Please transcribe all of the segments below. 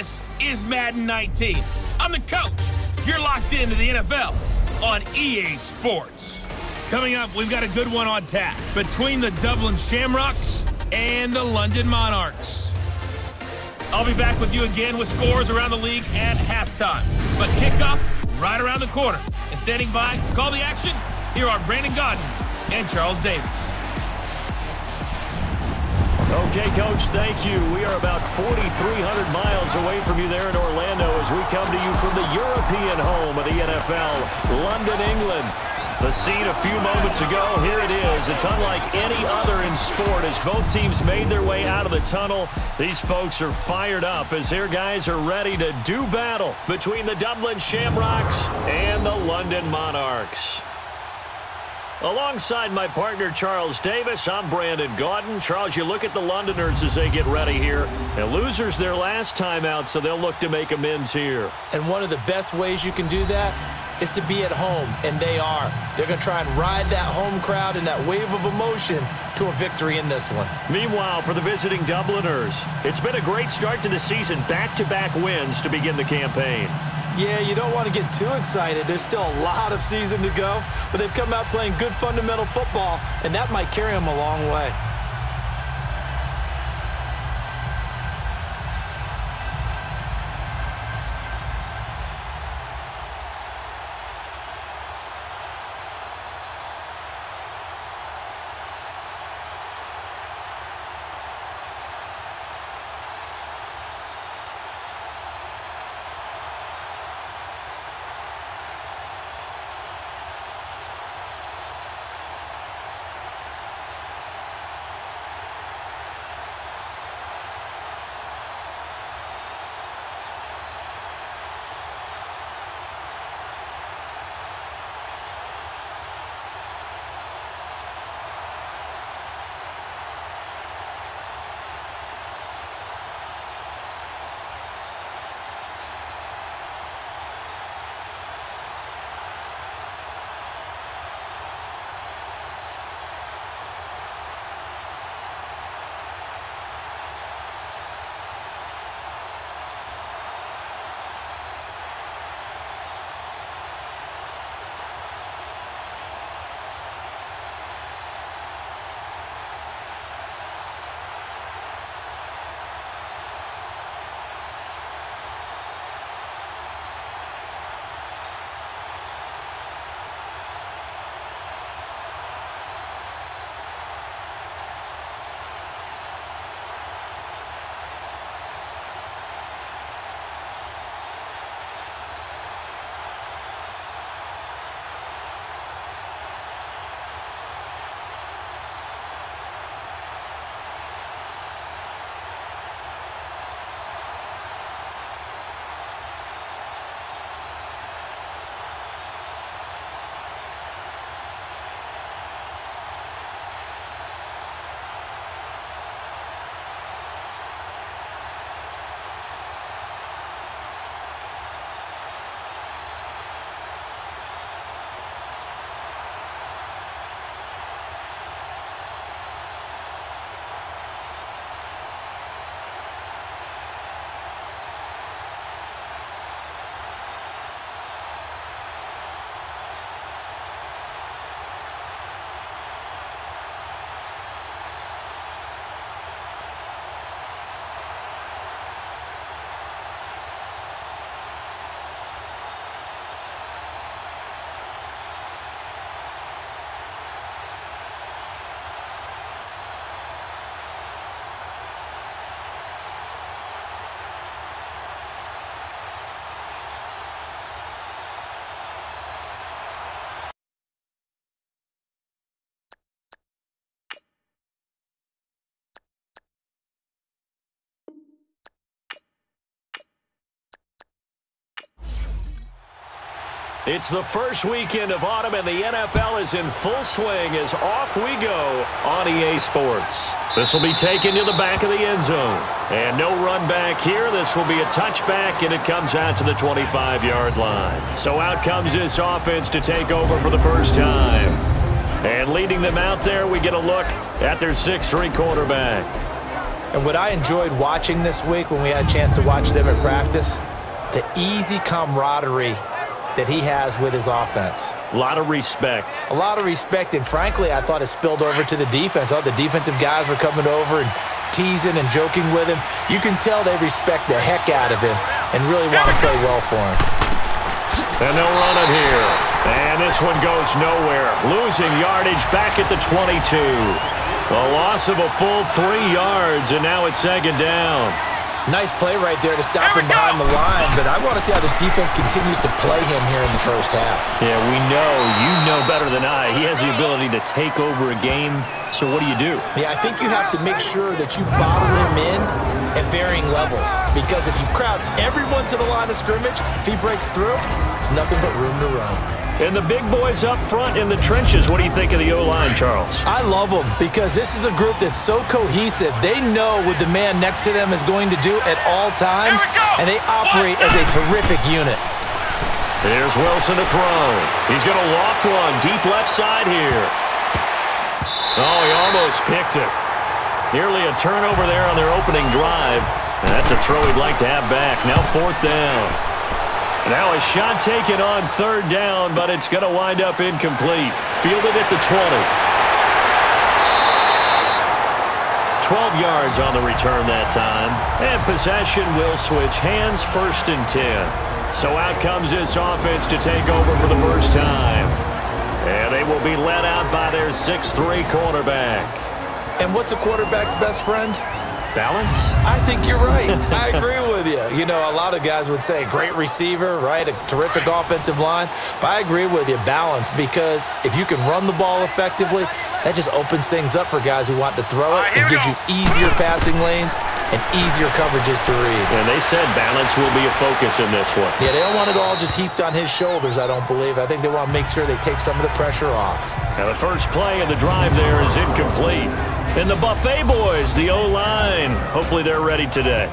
This is Madden 19. I'm the coach. You're locked into the NFL on EA Sports. Coming up, we've got a good one on tap between the Dublin Shamrocks and the London Monarchs. I'll be back with you again with scores around the league at halftime. But kickoff right around the corner. And standing by to call the action, here are Brandon Godden and Charles Davis. Okay, Coach, thank you. We are about 4,300 miles away from you there in Orlando as we come to you from the European home of the NFL, London, England. The scene a few moments ago, here it is. It's unlike any other in sport as both teams made their way out of the tunnel. These folks are fired up as their guys are ready to do battle between the Dublin Shamrocks and the London Monarchs. Alongside my partner, Charles Davis, I'm Brandon Godden. Charles, you look at the Londoners as they get ready here. And losers their last time out, so they'll look to make amends here. And one of the best ways you can do that is to be at home, and they are. They're going to try and ride that home crowd and that wave of emotion to a victory in this one. Meanwhile, for the visiting Dubliners, it's been a great start to the season. Back-to-back wins to begin the campaign. Yeah, you don't want to get too excited. There's still a lot of season to go, but they've come out playing good fundamental football, and that might carry them a long way. It's the first weekend of autumn, and the NFL is in full swing as off we go on EA Sports. This will be taken to the back of the end zone. And no run back here. This will be a touchback, and it comes out to the 25-yard line. So out comes this offense to take over for the first time. And leading them out there, we get a look at their 6'3" quarterback. And what I enjoyed watching this week when we had a chance to watch them at practice, the easy camaraderie that he has with his offense. A lot of respect. A lot of respect, and frankly, I thought it spilled over to the defense. The defensive guys were coming over and teasing and joking with him. You can tell they respect the heck out of him and really want to play well for him. And they'll run it here. And this one goes nowhere. Losing yardage back at the 22. A loss of a full 3 yards, and now it's second down. Nice play right there to stop him behind the line, but I want to see how this defense continues to play him here in the first half. Yeah, we know. You know better than I. He has the ability to take over a game, so what do? Yeah, I think you have to make sure that you bottle him in at varying levels, because if you crowd everyone to the line of scrimmage, if he breaks through, there's nothing but room to run. And the big boys up front in the trenches, what do you think of the O-line, Charles? I love them because this is a group that's so cohesive. They know what the man next to them is going to do at all times, and they operate as a terrific unit. Here's Wilson to throw. He's going to loft one deep left side here. Oh, he almost picked it. Nearly a turnover there on their opening drive. And that's a throw he'd like to have back. Now 4th down. Now a shot taken on 3rd down, but it's going to wind up incomplete. Fielded at the 20. 12 yards on the return that time. And possession will switch hands, 1st and 10. So out comes this offense to take over for the first time. And they will be led out by their 6'3" quarterback. And what's a quarterback's best friend? Balance? I think you're right. I agree with you. You know, a lot of guys would say great receiver, right? A terrific offensive line. But I agree with you, balance, because if you can run the ball effectively, that just opens things up for guys who want to throw it. It gives you easier passing lanes and easier coverages to read. And they said balance will be a focus in this one. Yeah, they don't want it all just heaped on his shoulders, I don't believe. I think they want to make sure they take some of the pressure off. Now the first play of the drive there is incomplete. And the Buffet boys, the O-line, hopefully they're ready today.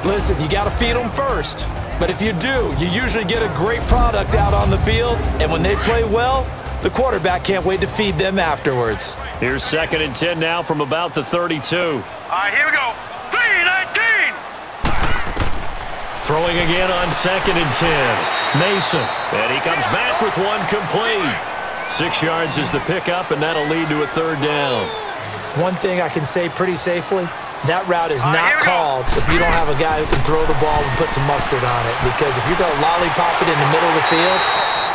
Listen, you got to feed them first. But if you do, you usually get a great product out on the field. And when they play well, the quarterback can't wait to feed them afterwards. Here's 2nd and 10 now from about the 32. All right, here we go. 3-19. Throwing again on 2nd and 10. Mason. And he comes back with one complete. 6 yards is the pickup, and that'll lead to a 3rd down. One thing I can say pretty safely, that route is not called if you don't have a guy who can throw the ball and put some mustard on it. Because if you're going to lollipop it in the middle of the field,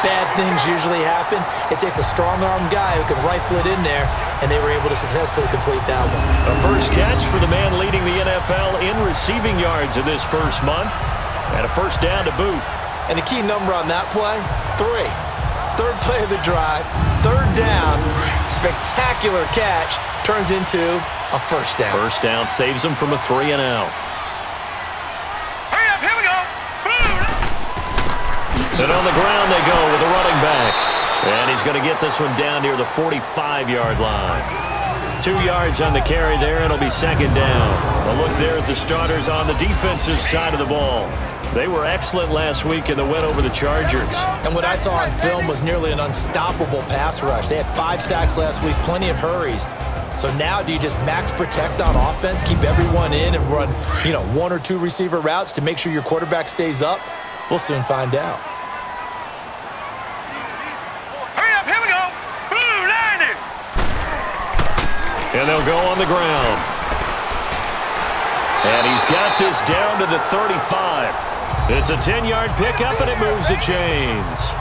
bad things usually happen. It takes a strong-armed guy who can rifle it in there, and they were able to successfully complete that one. A first catch for the man leading the NFL in receiving yards in this first month, and a 1st down to boot. And the key number on that play, 3. 3rd play of the drive, 3rd down, spectacular catch, turns into a 1st down. 1st down saves them from a 3-and-out. Hurry up, here we go. And on the ground they go with the running back. And he's going to get this one down near the 45-yard line. 2 yards on the carry there. It'll be 2nd down. A look there at the starters on the defensive side of the ball. They were excellent last week in the win over the Chargers. And what I saw on film was nearly an unstoppable pass rush. They had 5 sacks last week, plenty of hurries. So now do you just max protect on offense, keep everyone in and run, 1 or 2 receiver routes to make sure your quarterback stays up? We'll soon find out. Hurry up, here we go. 90. And they'll go on the ground. And he's got this down to the 35. It's a 10-yard pickup, and it moves the chains.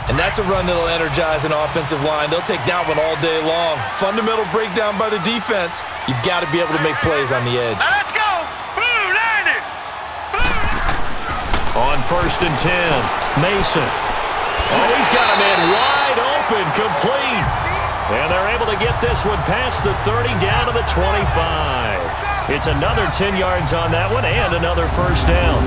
And that's a run that'll energize an offensive line. They'll take that one all day long. Fundamental breakdown by the defense. You've got to be able to make plays on the edge. Let's go. 90. On 1st and 10, Mason. Oh, he's got a man wide open, complete. And they're able to get this one past the 30 down to the 25. It's another 10 yards on that one and another first down.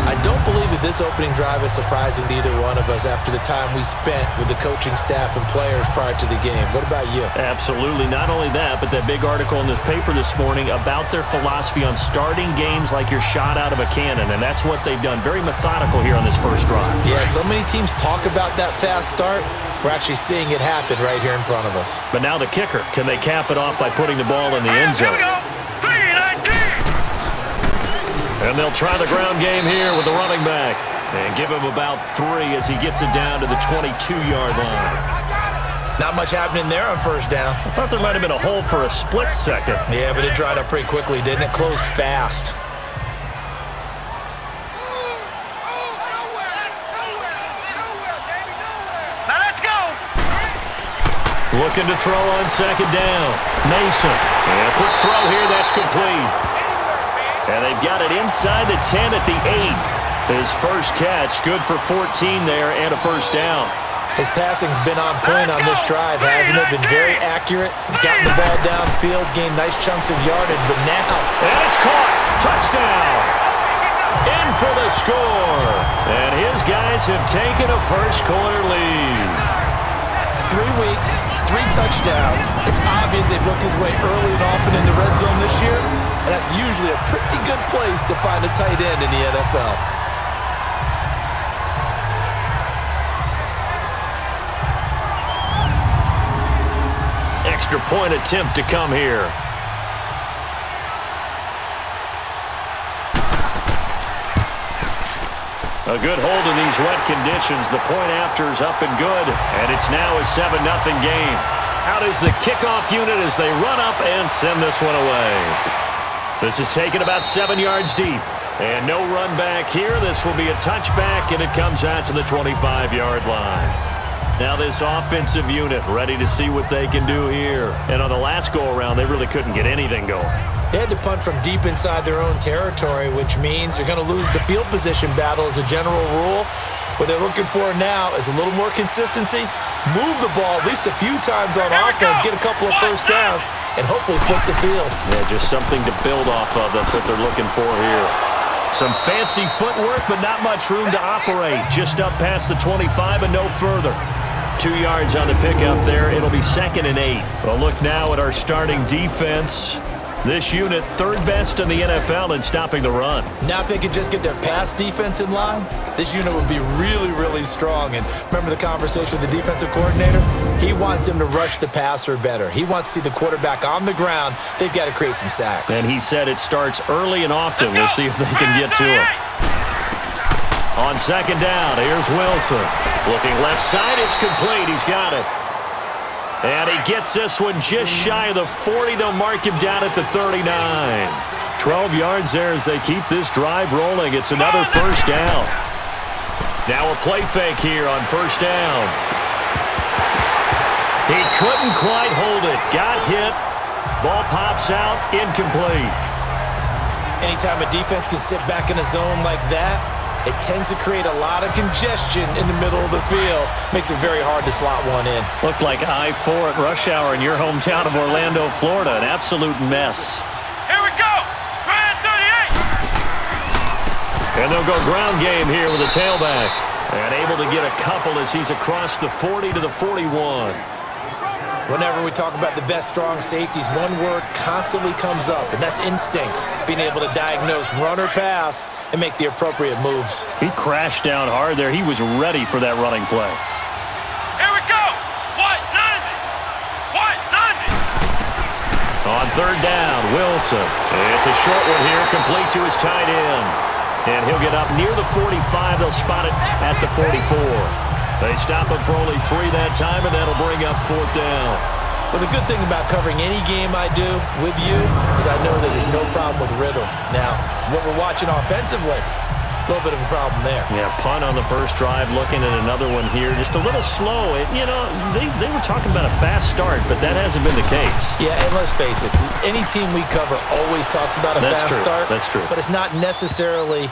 I don't believe that this opening drive is surprising to either one of us after the time we spent with the coaching staff and players prior to the game. What about you? Absolutely. Not only that, but that big article in the paper this morning about their philosophy on starting games like you're shot out of a cannon, and that's what they've done. Very methodical here on this first drive. Yeah, so many teams talk about that fast start. We're actually seeing it happen right here in front of us. But now the kicker. Can they cap it off by putting the ball in the end zone? Here we go. 3-19. And they'll try the ground game here with the running back. And give him about 3 as he gets it down to the 22-yard line. Not much happening there on first down. I thought there might have been a hole for a split second. Yeah, but it dried up pretty quickly, didn't it? Closed fast. Now let's go. Looking to throw on second down. Mason. And a quick throw here. That's complete. And they've got it inside the 10 at the 8. His first catch, good for 14 there and a first down. His passing's been on point on this drive, hasn't it? Been very accurate. Gotten the ball downfield, gained nice chunks of yardage, but now... And it's caught. Touchdown. In for the score. And his guys have taken a first-quarter lead. 3 weeks, 3 touchdowns. It's obvious they've looked his way early and often in the red zone this year, and that's usually a pretty good place to find a tight end in the NFL. Extra point attempt to come here. A good hold in these wet conditions. The point after is up and good, and it's now a 7-0 game. Out is the kickoff unit as they run up and send this one away. This is taken about 7 yards deep. And no run back here. This will be a touchback, and it comes out to the 25-yard line. Now this offensive unit ready to see what they can do here. And on the last go-around, they really couldn't get anything going. They had to punt from deep inside their own territory, which means they're going to lose the field position battle as a general rule. What they're looking for now is a little more consistency, move the ball at least a few times on offense, get a couple of first downs, and hopefully flip the field. Yeah, just something to build off of. That's what they're looking for here. Some fancy footwork, but not much room to operate. Just up past the 25 and no further. 2 yards on the pickup there. It'll be 2nd and 8. Well, look now at our starting defense. This unit, 3rd best in the NFL in stopping the run. Now if they could just get their pass defense in line, this unit would be really, really strong. And remember the conversation with the defensive coordinator? He wants them to rush the passer better. He wants to see the quarterback on the ground. They've got to create some sacks. And he said it starts early and often. We'll see if they can get to him. On second down, here's Wilson. Looking left side, it's complete. He's got it. And he gets this one just shy of the 40. They'll mark him down at the 39. 12 yards there as they keep this drive rolling. It's another first down. Now a play fake here on first down. He couldn't quite hold it. Got hit. Ball pops out. Incomplete. Anytime a defense can sit back in a zone like that, it tends to create a lot of congestion in the middle of the field. Makes it very hard to slot one in. Looked like I-4 at rush hour in your hometown of Orlando, Florida. An absolute mess. Here we go. 38. And they'll go ground game here with a tailback. And able to get a couple as he's across the 40 to the 41. Whenever we talk about the best strong safeties, one word constantly comes up, and that's instincts. Being able to diagnose run or pass and make the appropriate moves. He crashed down hard there. He was ready for that running play. Here we go. 190. On third down, Wilson. It's a short one here, complete to his tight end. And he'll get up near the 45. They'll spot it at the 44. They stop him for only 3 that time, and that'll bring up 4th down. Well, the good thing about covering any game I do with you is I know that there's no problem with rhythm. Now, what we're watching offensively, a little bit of a problem there. Yeah, punt on the first drive, looking at another one here. Just a little slow. You know, they were talking about a fast start, but that hasn't been the case. Yeah, and let's face it, any team we cover always talks about a fast start. That's true. But it's not necessarily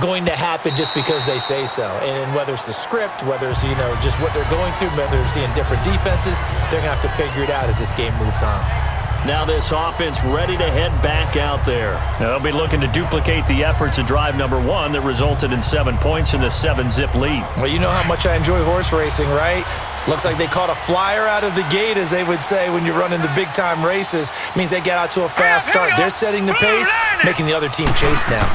going to happen just because they say so. And whether it's the script, whether it's, just what they're going through, whether they're seeing different defenses, they're going to have to figure it out as this game moves on. Now this offense ready to head back out there. Now they'll be looking to duplicate the efforts of drive number 1 that resulted in 7 points in the 7-zip lead. Well, you know how much I enjoy horse racing, right? Looks like they caught a flyer out of the gate, as they would say when you're running the big-time races. Means they get out to a fast start. They're setting the pace, making the other team chase now.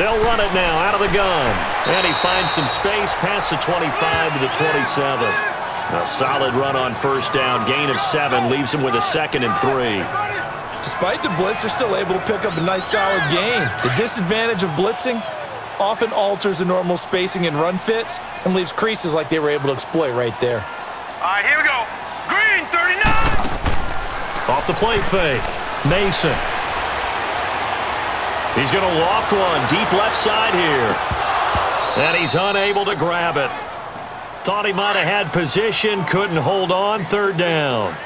They'll run it now out of the gun. And he finds some space past the 25 to the 27. A solid run on first down. Gain of 7 leaves him with a 2nd and 3. Despite the blitz, they're still able to pick up a nice solid gain. The disadvantage of blitzing often alters the normal spacing and run fits and leaves creases like they were able to exploit right there. All right, here we go. Green, 39. Off the play fake. Mason. He's going to loft one deep left side here. And he's unable to grab it. Thought he might have had position, couldn't hold on. 3rd down.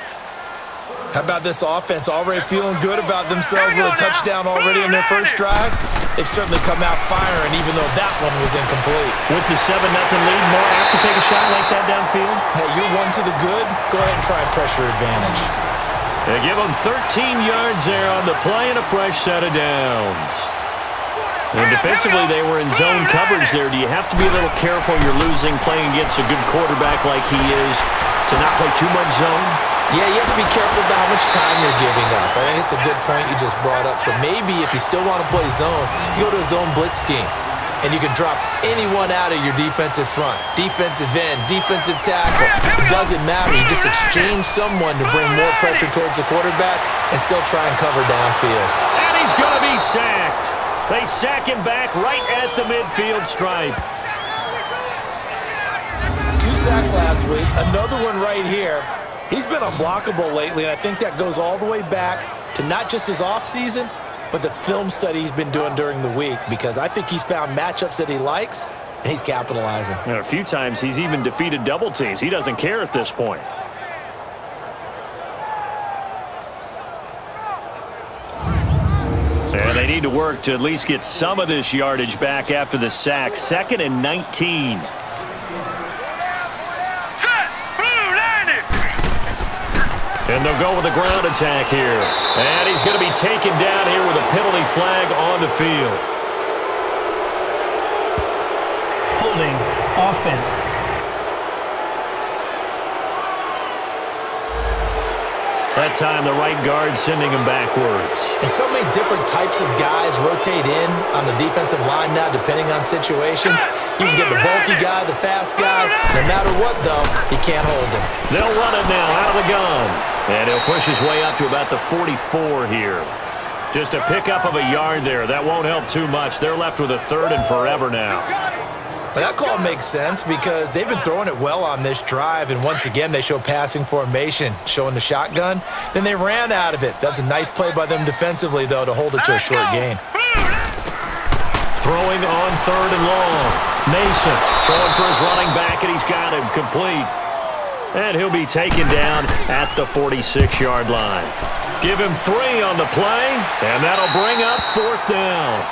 How about this offense already feeling good about themselves with a touchdown already in their first drive? They've certainly come out firing, even though that one was incomplete. With the 7-0 lead, more apt to take a shot like that downfield? Hey, you're one to the good. Go ahead and try a pressure advantage. They give them 13 yards there on the play and a fresh set of downs. And defensively, they were in zone coverage there. Do you have to be a little careful you're losing playing against a good quarterback like he is to not play too much zone? Yeah, you have to be careful about how much time you're giving up. I think it's a good point you just brought up. So maybe if you still want to play zone, you go to a zone blitz scheme. And you can drop anyone out of your defensive front. Defensive end, defensive tackle. It doesn't matter. You just exchange someone to bring more pressure towards the quarterback and still try and cover downfield. And he's going to be sacked. They sack him back right at the midfield stripe. 2 sacks last week, another one right here. He's been unblockable lately, and I think that goes all the way back to not just his offseason, but the film study he's been doing during the week, because I think he's found matchups that he likes, and he's capitalizing. And a few times he's even defeated double teams. He doesn't care at this point. And they need to work to at least get some of this yardage back after the sack. 2nd and 19. Set. Blue, landed. And they'll go with a ground attack here. And he's going to be taken down here with a penalty flag on the field. Holding offense. That time, the right guard sending him backwards. And so many different types of guys rotate in on the defensive line now, depending on situations. You can get the bulky guy, the fast guy. No matter what, though, you can't hold him. They'll run it now out of the gun. And he'll push his way up to about the 44 here. Just a pickup of a yard there. That won't help too much. They're left with a 3rd and forever now. Well, that call makes sense because they've been throwing it well on this drive, and once again they show passing formation, showing the shotgun. Then they ran out of it. That's a nice play by them defensively, though, to hold it to a short gain. Throwing on 3rd and long. Mason throwing for his running back, and he's got him complete. And he'll be taken down at the 46-yard line. Give him 3 on the play, and that'll bring up 4th down.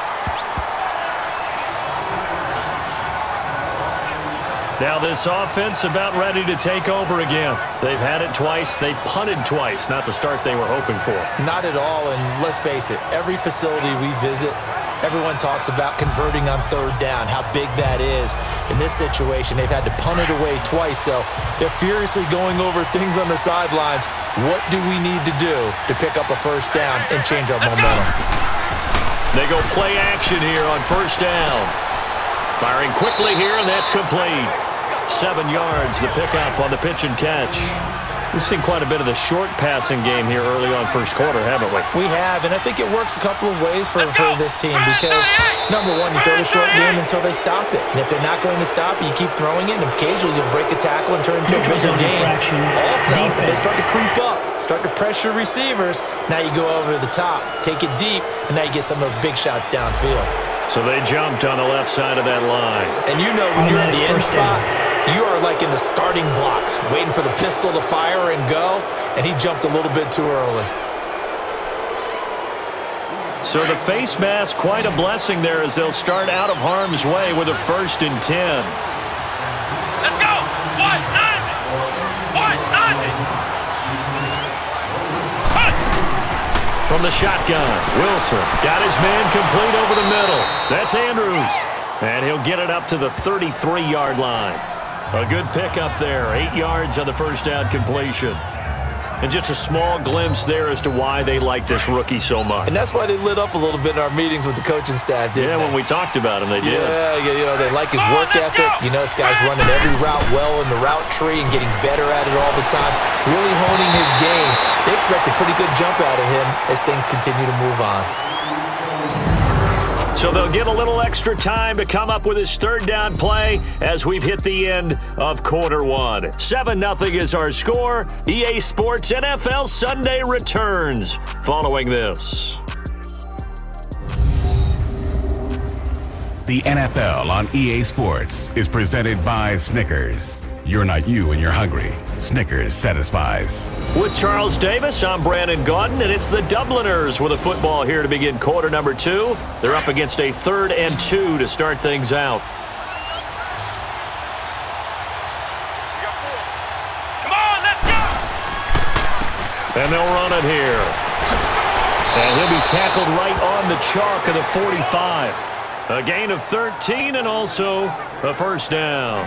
Now this offense about ready to take over again. They've had it twice. They've punted twice. Not the start they were hoping for. Not at all, and let's face it, every facility we visit, everyone talks about converting on 3rd down, how big that is. In this situation, they've had to punt it away twice, so they're furiously going over things on the sidelines. What do we need to do to pick up a 1st down and change our momentum? They go play action here on 1st down. Firing quickly here, and that's complete. 7 yards, the pickup on the pitch and catch. We've seen quite a bit of the short passing game here early on first quarter, haven't we? We have, and I think it works a couple of ways for this team because, number one, you throw the short game until they stop it. And if they're not going to stop it, you keep throwing it, and occasionally you'll break a tackle and turn it into a bigger game. Also, if they start to creep up, start to pressure receivers, now you go over the top, take it deep, and now you get some of those big shots downfield. So they jumped on the left side of that line. And you know when you're at the end spot, you are like in the starting blocks, waiting for the pistol to fire and go, and he jumped a little bit too early. So the face mask, quite a blessing there as they'll start out of harm's way with a 1st and 10. Let's go. 1-0. 1-0. from the shotgun. Wilson got his man complete over the middle. That's Andrews. And he'll get it up to the 33-yard line. A good pickup there. 8 yards on the first down completion. And just a small glimpse there as to why they like this rookie so much. And that's why they lit up a little bit in our meetings with the coaching staff, didn't they? When we talked about him, they did. Yeah, you know, they like his work ethic. You know, this guy's running every route well in the route tree and getting better at it all the time, really honing his game. They expect a pretty good jump out of him as things continue to move on. So they'll get a little extra time to come up with his third down play as we've hit the end of quarter one. 7-0 is our score. EA Sports NFL Sunday returns following this. The NFL on EA Sports is presented by Snickers. You're not you when you're hungry. Snickers satisfies. With Charles Davis, I'm Brandon Gaudin, and it's the Dubliners with a football here to begin quarter number 2. They're up against a 3rd and 2 to start things out. Come on, let's go! And they'll run it here. And he'll be tackled right on the chalk of the 45. A gain of 13 and also a first down.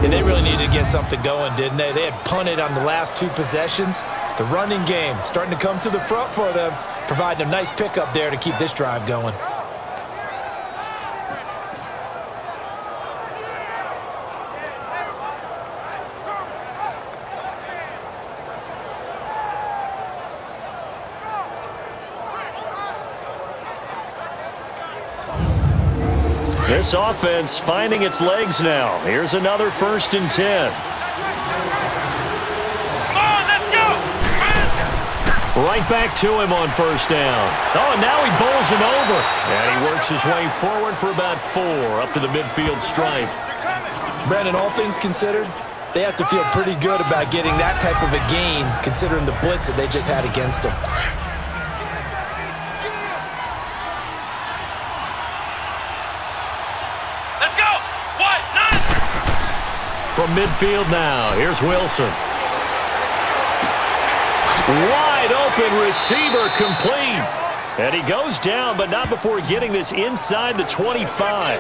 And they really needed to get something going, didn't they? They had punted on the last 2 possessions. The running game starting to come to the front for them, providing a nice pickup there to keep this drive going. This offense finding its legs now. Here's another 1st and 10. Come on, let's go! Right back to him on first down. Oh, and now he bowls him over. And he works his way forward for about 4 up to the midfield stripe. Brandon, all things considered, they have to feel pretty good about getting that type of a gain considering the blitz that they just had against them. From midfield now, here's Wilson. Wide open receiver complete. And he goes down, but not before getting this inside the 25.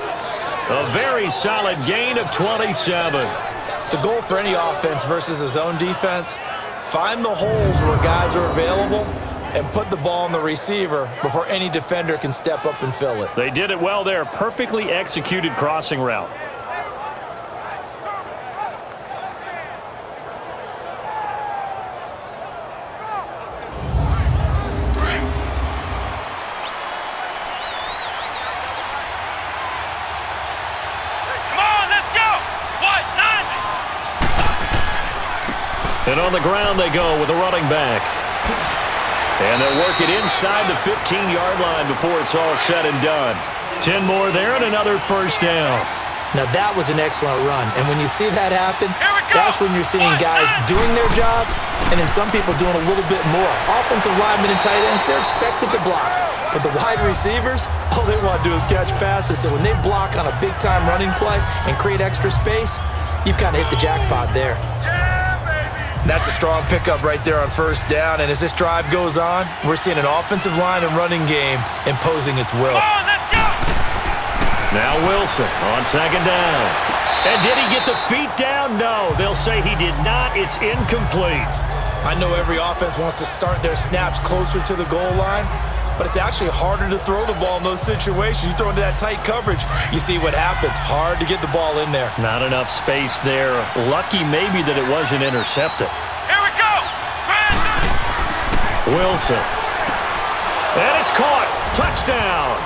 A very solid gain of 27. The goal for any offense versus a zone defense, find the holes where guys are available and put the ball on the receiver before any defender can step up and fill it. They did it well there. Perfectly executed crossing route. And on the ground they go with a running back. And they'll work it inside the 15-yard line before it's all said and done. 10 more there and another first down. Now that was an excellent run. And when you see that happen, that's when you're seeing guys doing their job and then some people doing a little bit more. Offensive linemen and tight ends, they're expected to block. But the wide receivers, all they want to do is catch passes. So when they block on a big-time running play and create extra space, you've kind of hit the jackpot there. That's a strong pickup right there on first down. And as this drive goes on, we're seeing an offensive line and running game imposing its will. Come on, let's go! Now Wilson on second down. And did he get the feet down? No, they'll say he did not. It's incomplete. I know every offense wants to start their snaps closer to the goal line, but it's actually harder to throw the ball in those situations. You throw into that tight coverage, you see what happens. Hard to get the ball in there. Not enough space there. Lucky maybe that it wasn't intercepted. Here we go! Wilson. And it's caught. Touchdown.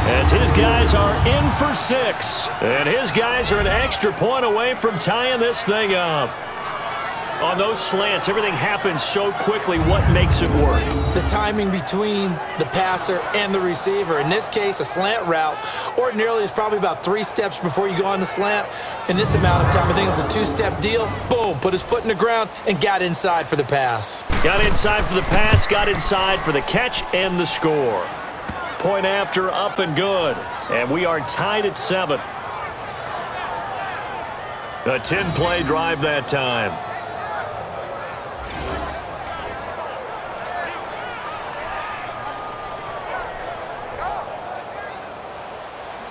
As his guys are in for 6. And his guys are an extra point away from tying this thing up. On those slants, everything happens so quickly. What makes it work? The timing between the passer and the receiver. In this case, a slant route ordinarily is probably about 3 steps before you go on the slant. In this amount of time, I think it was a 2-step deal. Boom, put his foot in the ground and got inside for the pass. Got inside for the pass, got inside for the catch and the score. Point after, up and good. And we are tied at 7. A 10-play drive that time.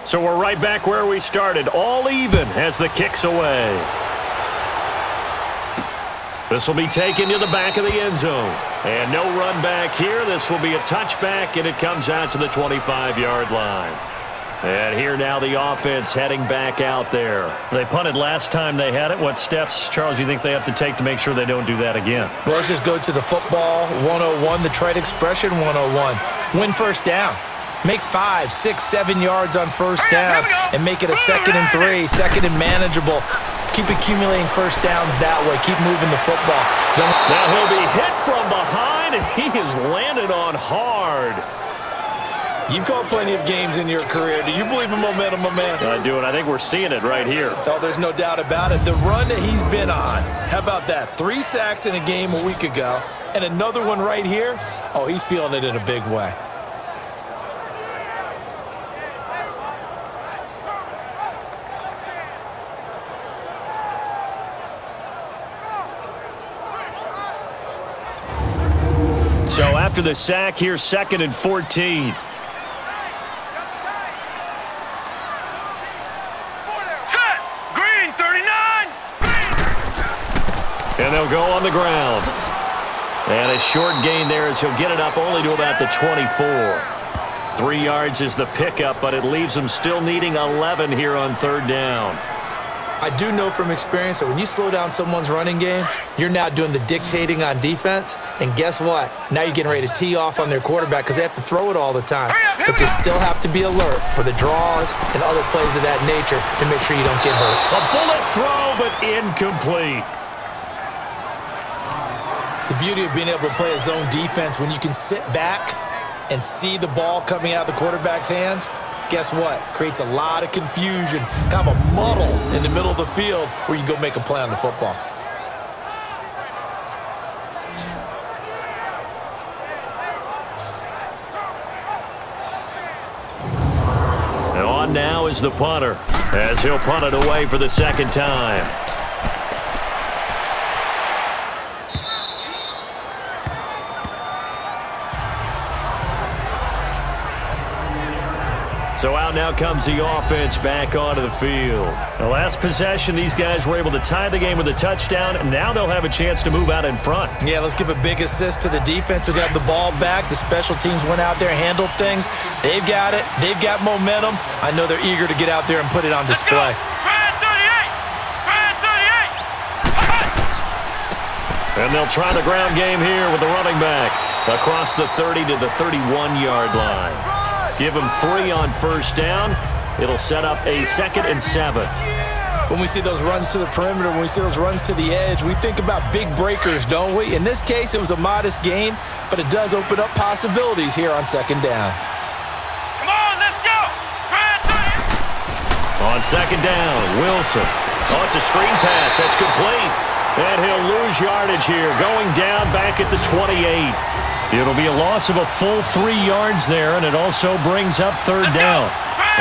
So we're right back where we started, all even as the kick's away. This will be taken to the back of the end zone. And no run back here. This will be a touchback, and it comes out to the 25-yard line. And here now the offense heading back out there. They punted last time they had it. What steps, Charles, you think they have to take to make sure they don't do that again? Well, let's just go to the football 101, the trade expression 101. Win first down. Make 5, 6, 7 yards on first down and make it a 2nd and 3, 2nd and manageable. Keep accumulating first downs that way. Keep moving the football. Now he'll be hit from behind, and he is landed on hard. You've called plenty of games in your career. Do you believe in momentum, my man? I do, and I think we're seeing it right here. Oh, there's no doubt about it. The run that he's been on, how about that? 3 sacks in a game a week ago, and another one right here. Oh, he's feeling it in a big way. So after the sack, here's 2nd and 14. Set. Green, 39. And they'll go on the ground. And a short gain there as he'll get it up only to about the 24. 3 yards is the pickup, but it leaves him still needing 11 here on 3rd down. I do know from experience that when you slow down someone's running game, you're now doing the dictating on defense. And guess what? Now you're getting ready to tee off on their quarterback because they have to throw it all the time. But you still have to be alert for the draws and other plays of that nature to make sure you don't get hurt. A bullet throw, but incomplete. The beauty of being able to play a zone defense when you can sit back and see the ball coming out of the quarterback's hands, guess what? Creates a lot of confusion, kind of a muddle in the middle of the field where you can go make a play on the football. And on now is the punter as he'll punt it away for the 2nd time. So out now comes the offense back onto the field. The last possession, these guys were able to tie the game with a touchdown, and now they'll have a chance to move out in front. Yeah, let's give a big assist to the defense who got the ball back. The special teams went out there, handled things. They've got it. They've got momentum. I know they're eager to get out there and put it on display. And they'll try the ground game here with the running back across the 30 to the 31-yard line. Give him 3 on first down. It'll set up a 2nd and 7. When we see those runs to the perimeter, when we see those runs to the edge, we think about big breakers, don't we? In this case, it was a modest gain, but it does open up possibilities here on 2nd down. Come on, let's go. On 2nd down, Wilson. Oh, it's a screen pass. That's complete. And he'll lose yardage here, going down back at the 28. It'll be a loss of a full 3 yards there, and it also brings up 3rd down.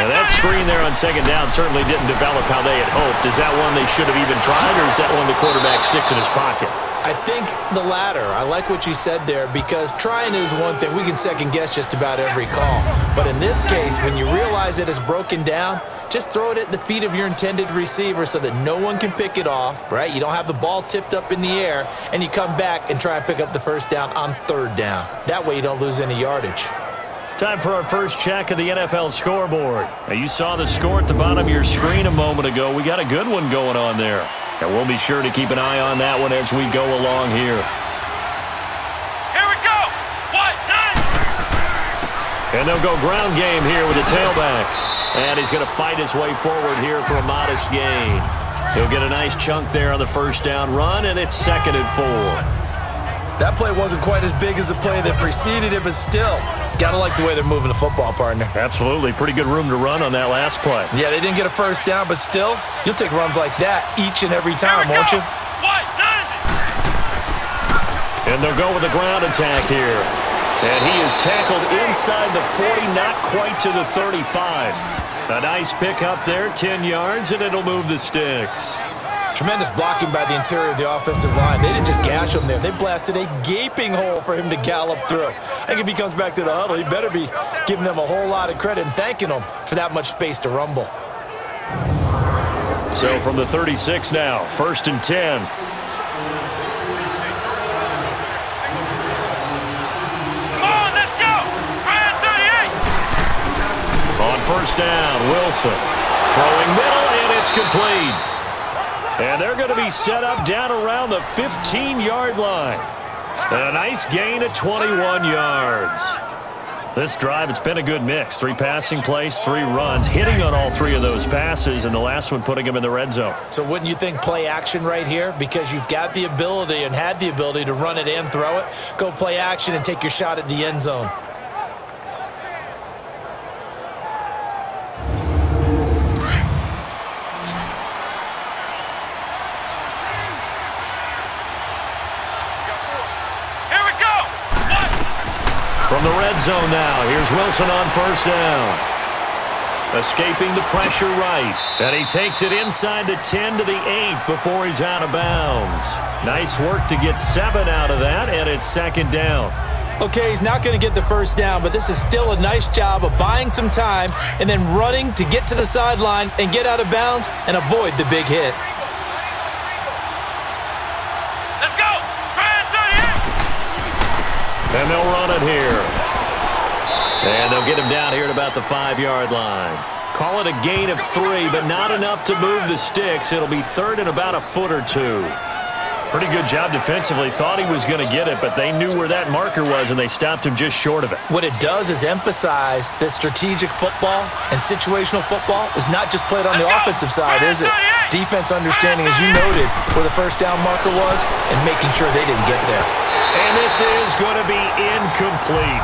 Now that screen there on 2nd down certainly didn't develop how they had hoped. Is that one they should have even tried, or is that one the quarterback sticks in his pocket? I think the latter. I like what you said there because trying is one thing. We can second guess just about every call. But in this case, when you realize it is broken down, just throw it at the feet of your intended receiver so that no one can pick it off, right? You don't have the ball tipped up in the air, and you come back and try and pick up the first down on 3rd down. That way you don't lose any yardage. Time for our first check of the NFL scoreboard. Now, you saw the score at the bottom of your screen a moment ago. We got a good one going on there. And we'll be sure to keep an eye on that one as we go along here. Here we go. What? 9. And they'll go ground game here with the tailback. And he's going to fight his way forward here for a modest gain. He'll get a nice chunk there on the first down run, and it's 2nd and 4. That play wasn't quite as big as the play that preceded it, but still, gotta like the way they're moving the football, partner. Absolutely. Pretty good room to run on that last play. Yeah, they didn't get a first down, but still, you'll take runs like that each and every time, won't you? What? 9. And they'll go with the ground attack here. And he is tackled inside the 40, not quite to the 35. A nice pick up there, 10 yards, and it'll move the sticks. Tremendous blocking by the interior of the offensive line. They didn't just gash him there. They blasted a gaping hole for him to gallop through. I think if he comes back to the huddle, he better be giving them a whole lot of credit and thanking them for that much space to rumble. So from the 36 now, 1st and 10. Come on, let's go. Brand 38. On 1st down, Wilson throwing middle, and it's complete. And they're going to be set up down around the 15-yard line. And a nice gain of 21 yards. This drive, it's been a good mix. 3 passing plays, 3 runs, hitting on all 3 of those passes, and the last one putting him in the red zone. So wouldn't you think play action right here? Because you've got the ability and had the ability to run it and throw it. Go play action and take your shot at the end zone. From the red zone now, here's Wilson on 1st down. Escaping the pressure right. And he takes it inside the 10 to the 8 before he's out of bounds. Nice work to get 7 out of that, and it's 2nd down. Okay, he's not going to get the 1st down, but this is still a nice job of buying some time and then running to get to the sideline and get out of bounds and avoid the big hit. Let's go. Brand 38. And they'll run it here. And they'll get him down here at about the 5-yard line. Call it a gain of 3, but not enough to move the sticks. It'll be 3rd and about a foot or 2. Pretty good job defensively. Thought he was going to get it, but they knew where that marker was, and they stopped him just short of it. What it does is emphasize that strategic football and situational football is not just played on the offensive side, is it? Defense understanding, as you noted, where the 1st down marker was and making sure they didn't get there. And this is going to be incomplete.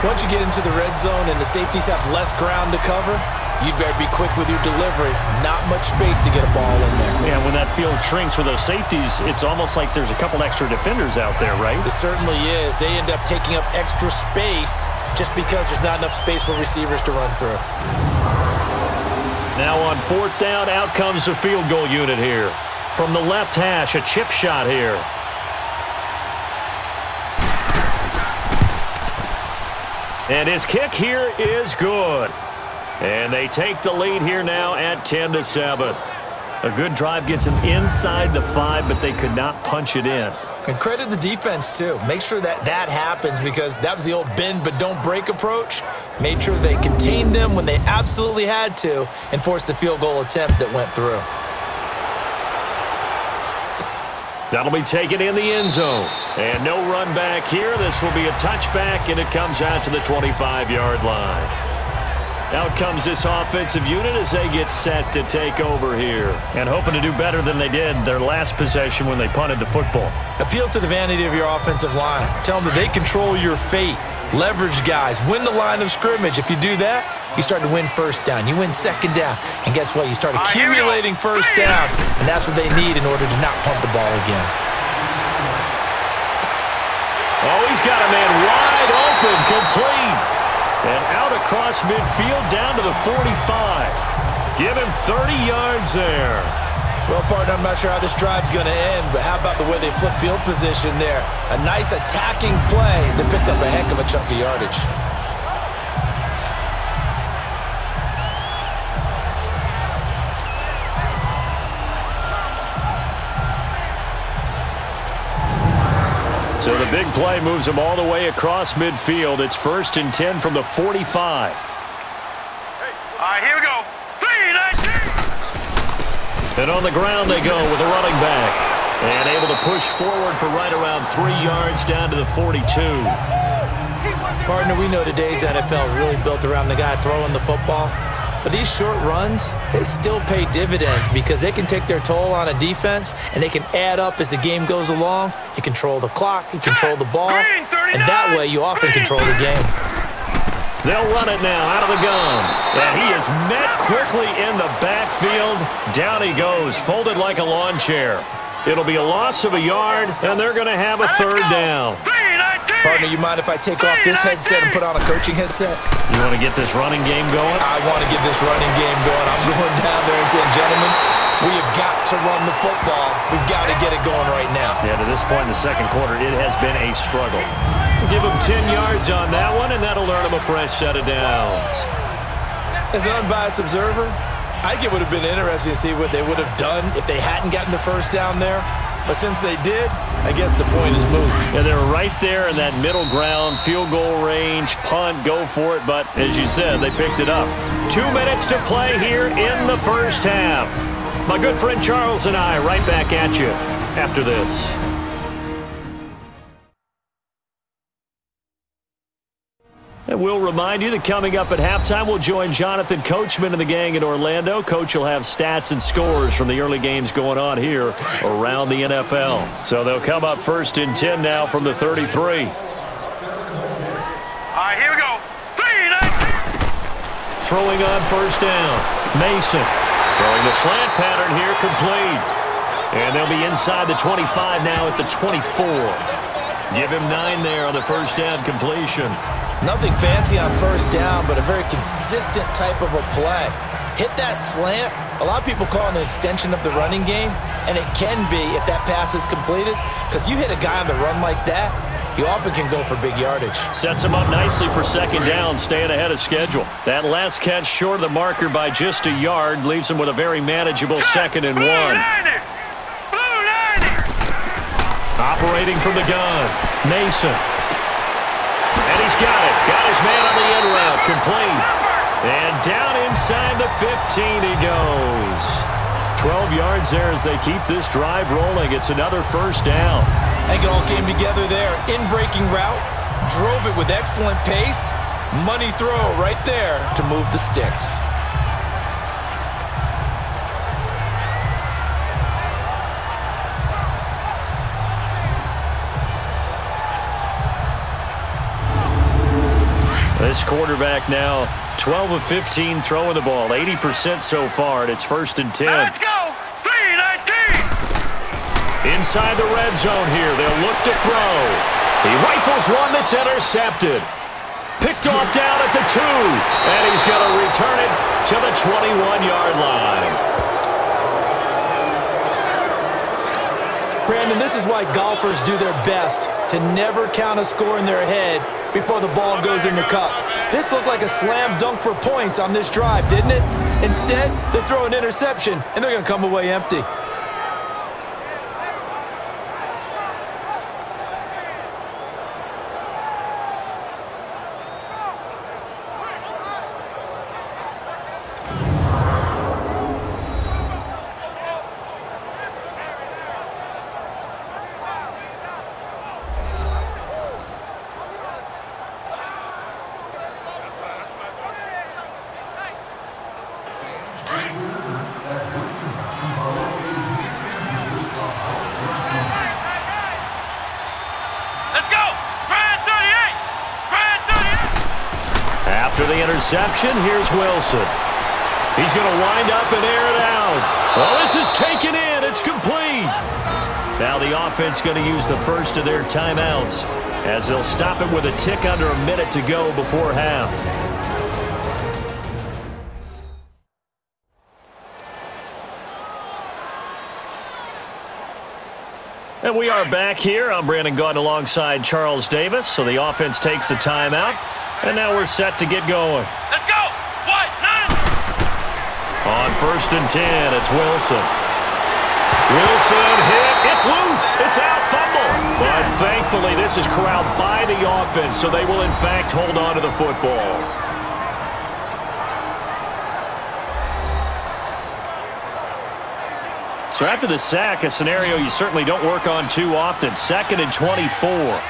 Once you get into the red zone and the safeties have less ground to cover, you'd better be quick with your delivery. Not much space to get a ball in there. Yeah, when that field shrinks with those safeties, it's almost like there's a couple extra defenders out there, right? It certainly is. They end up taking up extra space just because there's not enough space for receivers to run through. Now on 4th down, out comes the field goal unit here. From the left hash, a chip shot here. And his kick here is good. And they take the lead here now at 10-7. A good drive gets them inside the 5, but they could not punch it in. And credit the defense, too. Make sure that happens because that was the old bend but don't break approach. Made sure they contained them when they absolutely had to and forced the field goal attempt that went through. That'll be taken in the end zone. And no run back here. This will be a touchback, and it comes out to the 25-yard line. Out comes this offensive unit as they get set to take over here. And hoping to do better than they did their last possession when they punted the football. Appeal to the vanity of your offensive line. Tell them that they control your fate. Leverage guys. Win the line of scrimmage. If you do that, you start to win 1st down. You win 2nd down. And guess what? You start accumulating 1st downs. And that's what they need in order to not punt the ball again. Oh, he's got a man wide open, complete. And out across midfield down to the 45. Give him 30 yards there. Well, partner, I'm not sure how this drive's going to end, but how about the way they flip field position there? A nice attacking play that picked up a heck of a chunk of yardage. So the big play moves them all the way across midfield. It's 1st and 10 from the 45. All right, here we go. 3-19. And on the ground they go with a running back. And able to push forward for right around 3 yards down to the 42. Partner, we know today's NFL is really built around the guy throwing the football. But these short runs, they still pay dividends because they can take their toll on a defense and they can add up as the game goes along. You control the clock, you control the ball, and that way you often control the game. They'll run it now out of the gun. And he is met quickly in the backfield. Down he goes, folded like a lawn chair. It'll be a loss of a yard, and they're going to have a 3rd down. 3-19. Partner, you mind if I take off this headset and put on a coaching headset? You want to get this running game going? I want to get this running game going. I'm going down there and saying, gentlemen, we have got to run the football. We've got to get it going right now. Yeah, to this point in the second quarter, it has been a struggle. We'll give him 10 yards on that one, and that'll earn him a fresh set of downs. As an unbiased observer, I think it would have been interesting to see what they would have done if they hadn't gotten the first down there. But since they did, I guess the point is moved. Yeah, they were right there in that middle ground, field goal range, punt, go for it. But as you said, they picked it up. 2 minutes to play here in the first half. My good friend Charles and I right back at you after this. And we'll remind you that coming up at halftime, we'll join Jonathan Coachman and the gang in Orlando. Coach will have stats and scores from the early games going on here around the NFL. So they'll come up first and 10 now from the 33. All right, here we go. 3, 9. Throwing on first down. Mason throwing the slant pattern here, complete. And they'll be inside the 25 now at the 24. Give him 9 there on the first down completion. Nothing fancy on first down, but a very consistent type of a play. Hit that slant. A lot of people call it an extension of the running game, and it can be if that pass is completed, because you hit a guy on the run like that, you often can go for big yardage. Sets him up nicely for second down, staying ahead of schedule. That last catch short of the marker by just a yard leaves him with a very manageable 2nd and 1. Operating from the gun, Mason. And he's got it. Got his man on the end route, complete. And down inside the 15 he goes. 12 yards there as they keep this drive rolling. It's another first down. I think it all came together there. In-breaking route, drove it with excellent pace. Money throw right there to move the sticks. This quarterback now 12 of 15 throwing the ball, 80% so far, and it's first and 10. Let's go. 3-19. Inside the red zone here, they'll look to throw. He rifles one that's intercepted. Picked off down at the 2, and he's going to return it to the 21-yard line. Brandon, this is why golfers do their best to never count a score in their head before the ball goes in the cup. This looked like a slam dunk for points on this drive, didn't it? Instead, they throw an interception, and they're going to come away empty. After the interception, here's Wilson. He's going to wind up and air it out. Oh, this is taken in. It's complete. Now the offense going to use the first of their timeouts as they'll stop it with a tick under a minute to go before half. And we are back here. I'm Brandon Gaudin alongside Charles Davis. So the offense takes the timeout. And now we're set to get going. Let's go. 1-9. On first and 10, it's Wilson. Wilson hit. It's loose. It's out. Fumble. But thankfully, this is corralled by the offense, so they will, in fact, hold on to the football. So after the sack, a scenario you certainly don't work on too often. 2nd and 24.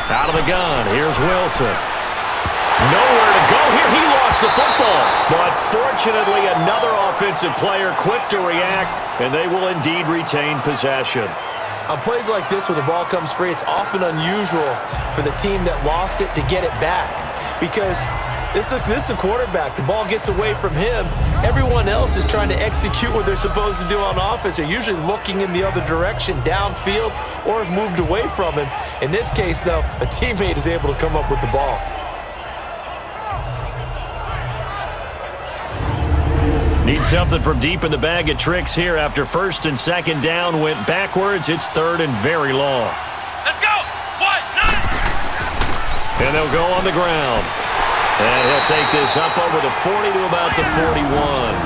Out of the gun, here's Wilson. Nowhere to go here. He lost the football. But fortunately, another offensive player quick to react, and they will indeed retain possession. On plays like this where the ball comes free, it's often unusual for the team that lost it to get it back. Because This is a quarterback. The ball gets away from him. Everyone else is trying to execute what they're supposed to do on offense. They're usually looking in the other direction, downfield, or have moved away from him. In this case, though, a teammate is able to come up with the ball. Need something from deep in the bag of tricks here after first and second down went backwards. It's third and very long. Let's go! 1-9! And they'll go on the ground. And he'll take this up over the 40 to about the 41.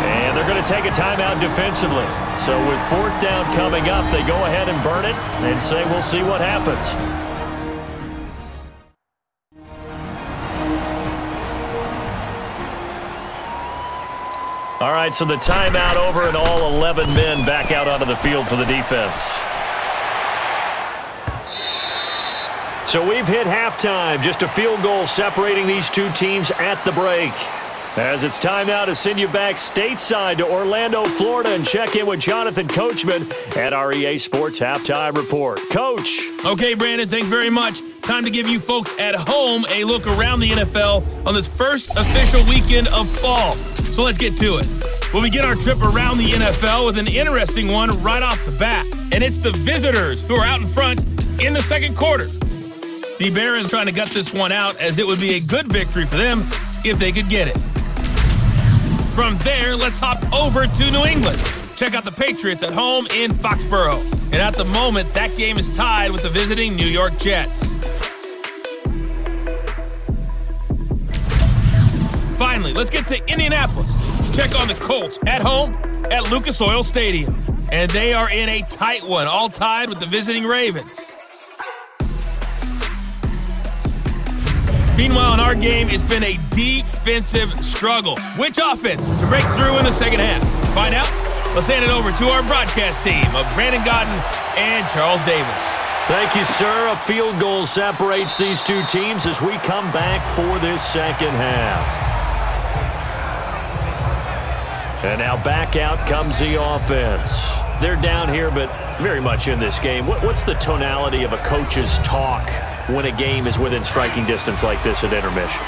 And they're going to take a timeout defensively. So with fourth down coming up, they go ahead and burn it and say we'll see what happens. All right, so the timeout over and all 11 men back out onto the field for the defense. So we've hit halftime, just a field goal separating these two teams at the break. As it's time now to send you back stateside to Orlando, Florida, and check in with Jonathan Coachman at our EA Sports Halftime Report. Coach. Okay, Brandon, thanks very much. Time to give you folks at home a look around the NFL on this first official weekend of fall. So let's get to it. We'll begin our trip around the NFL with an interesting one right off the bat. And it's the visitors who are out in front in the second quarter. The Barons trying to gut this one out as it would be a good victory for them if they could get it. From there, let's hop over to New England. Check out the Patriots at home in Foxborough. And at the moment, that game is tied with the visiting New York Jets. Finally, let's get to Indianapolis. Check on the Colts at home at Lucas Oil Stadium. And they are in a tight one, all tied with the visiting Ravens. Meanwhile, in our game, it's been a defensive struggle. Which offense can break through in the second half? Find out? Let's hand it over to our broadcast team of Brandon Godden and Charles Davis. Thank you, sir. A field goal separates these two teams as we come back for this second half. And now back out comes the offense. They're down here, but very much in this game. What's the tonality of a coach's talk when a game is within striking distance like this at intermission?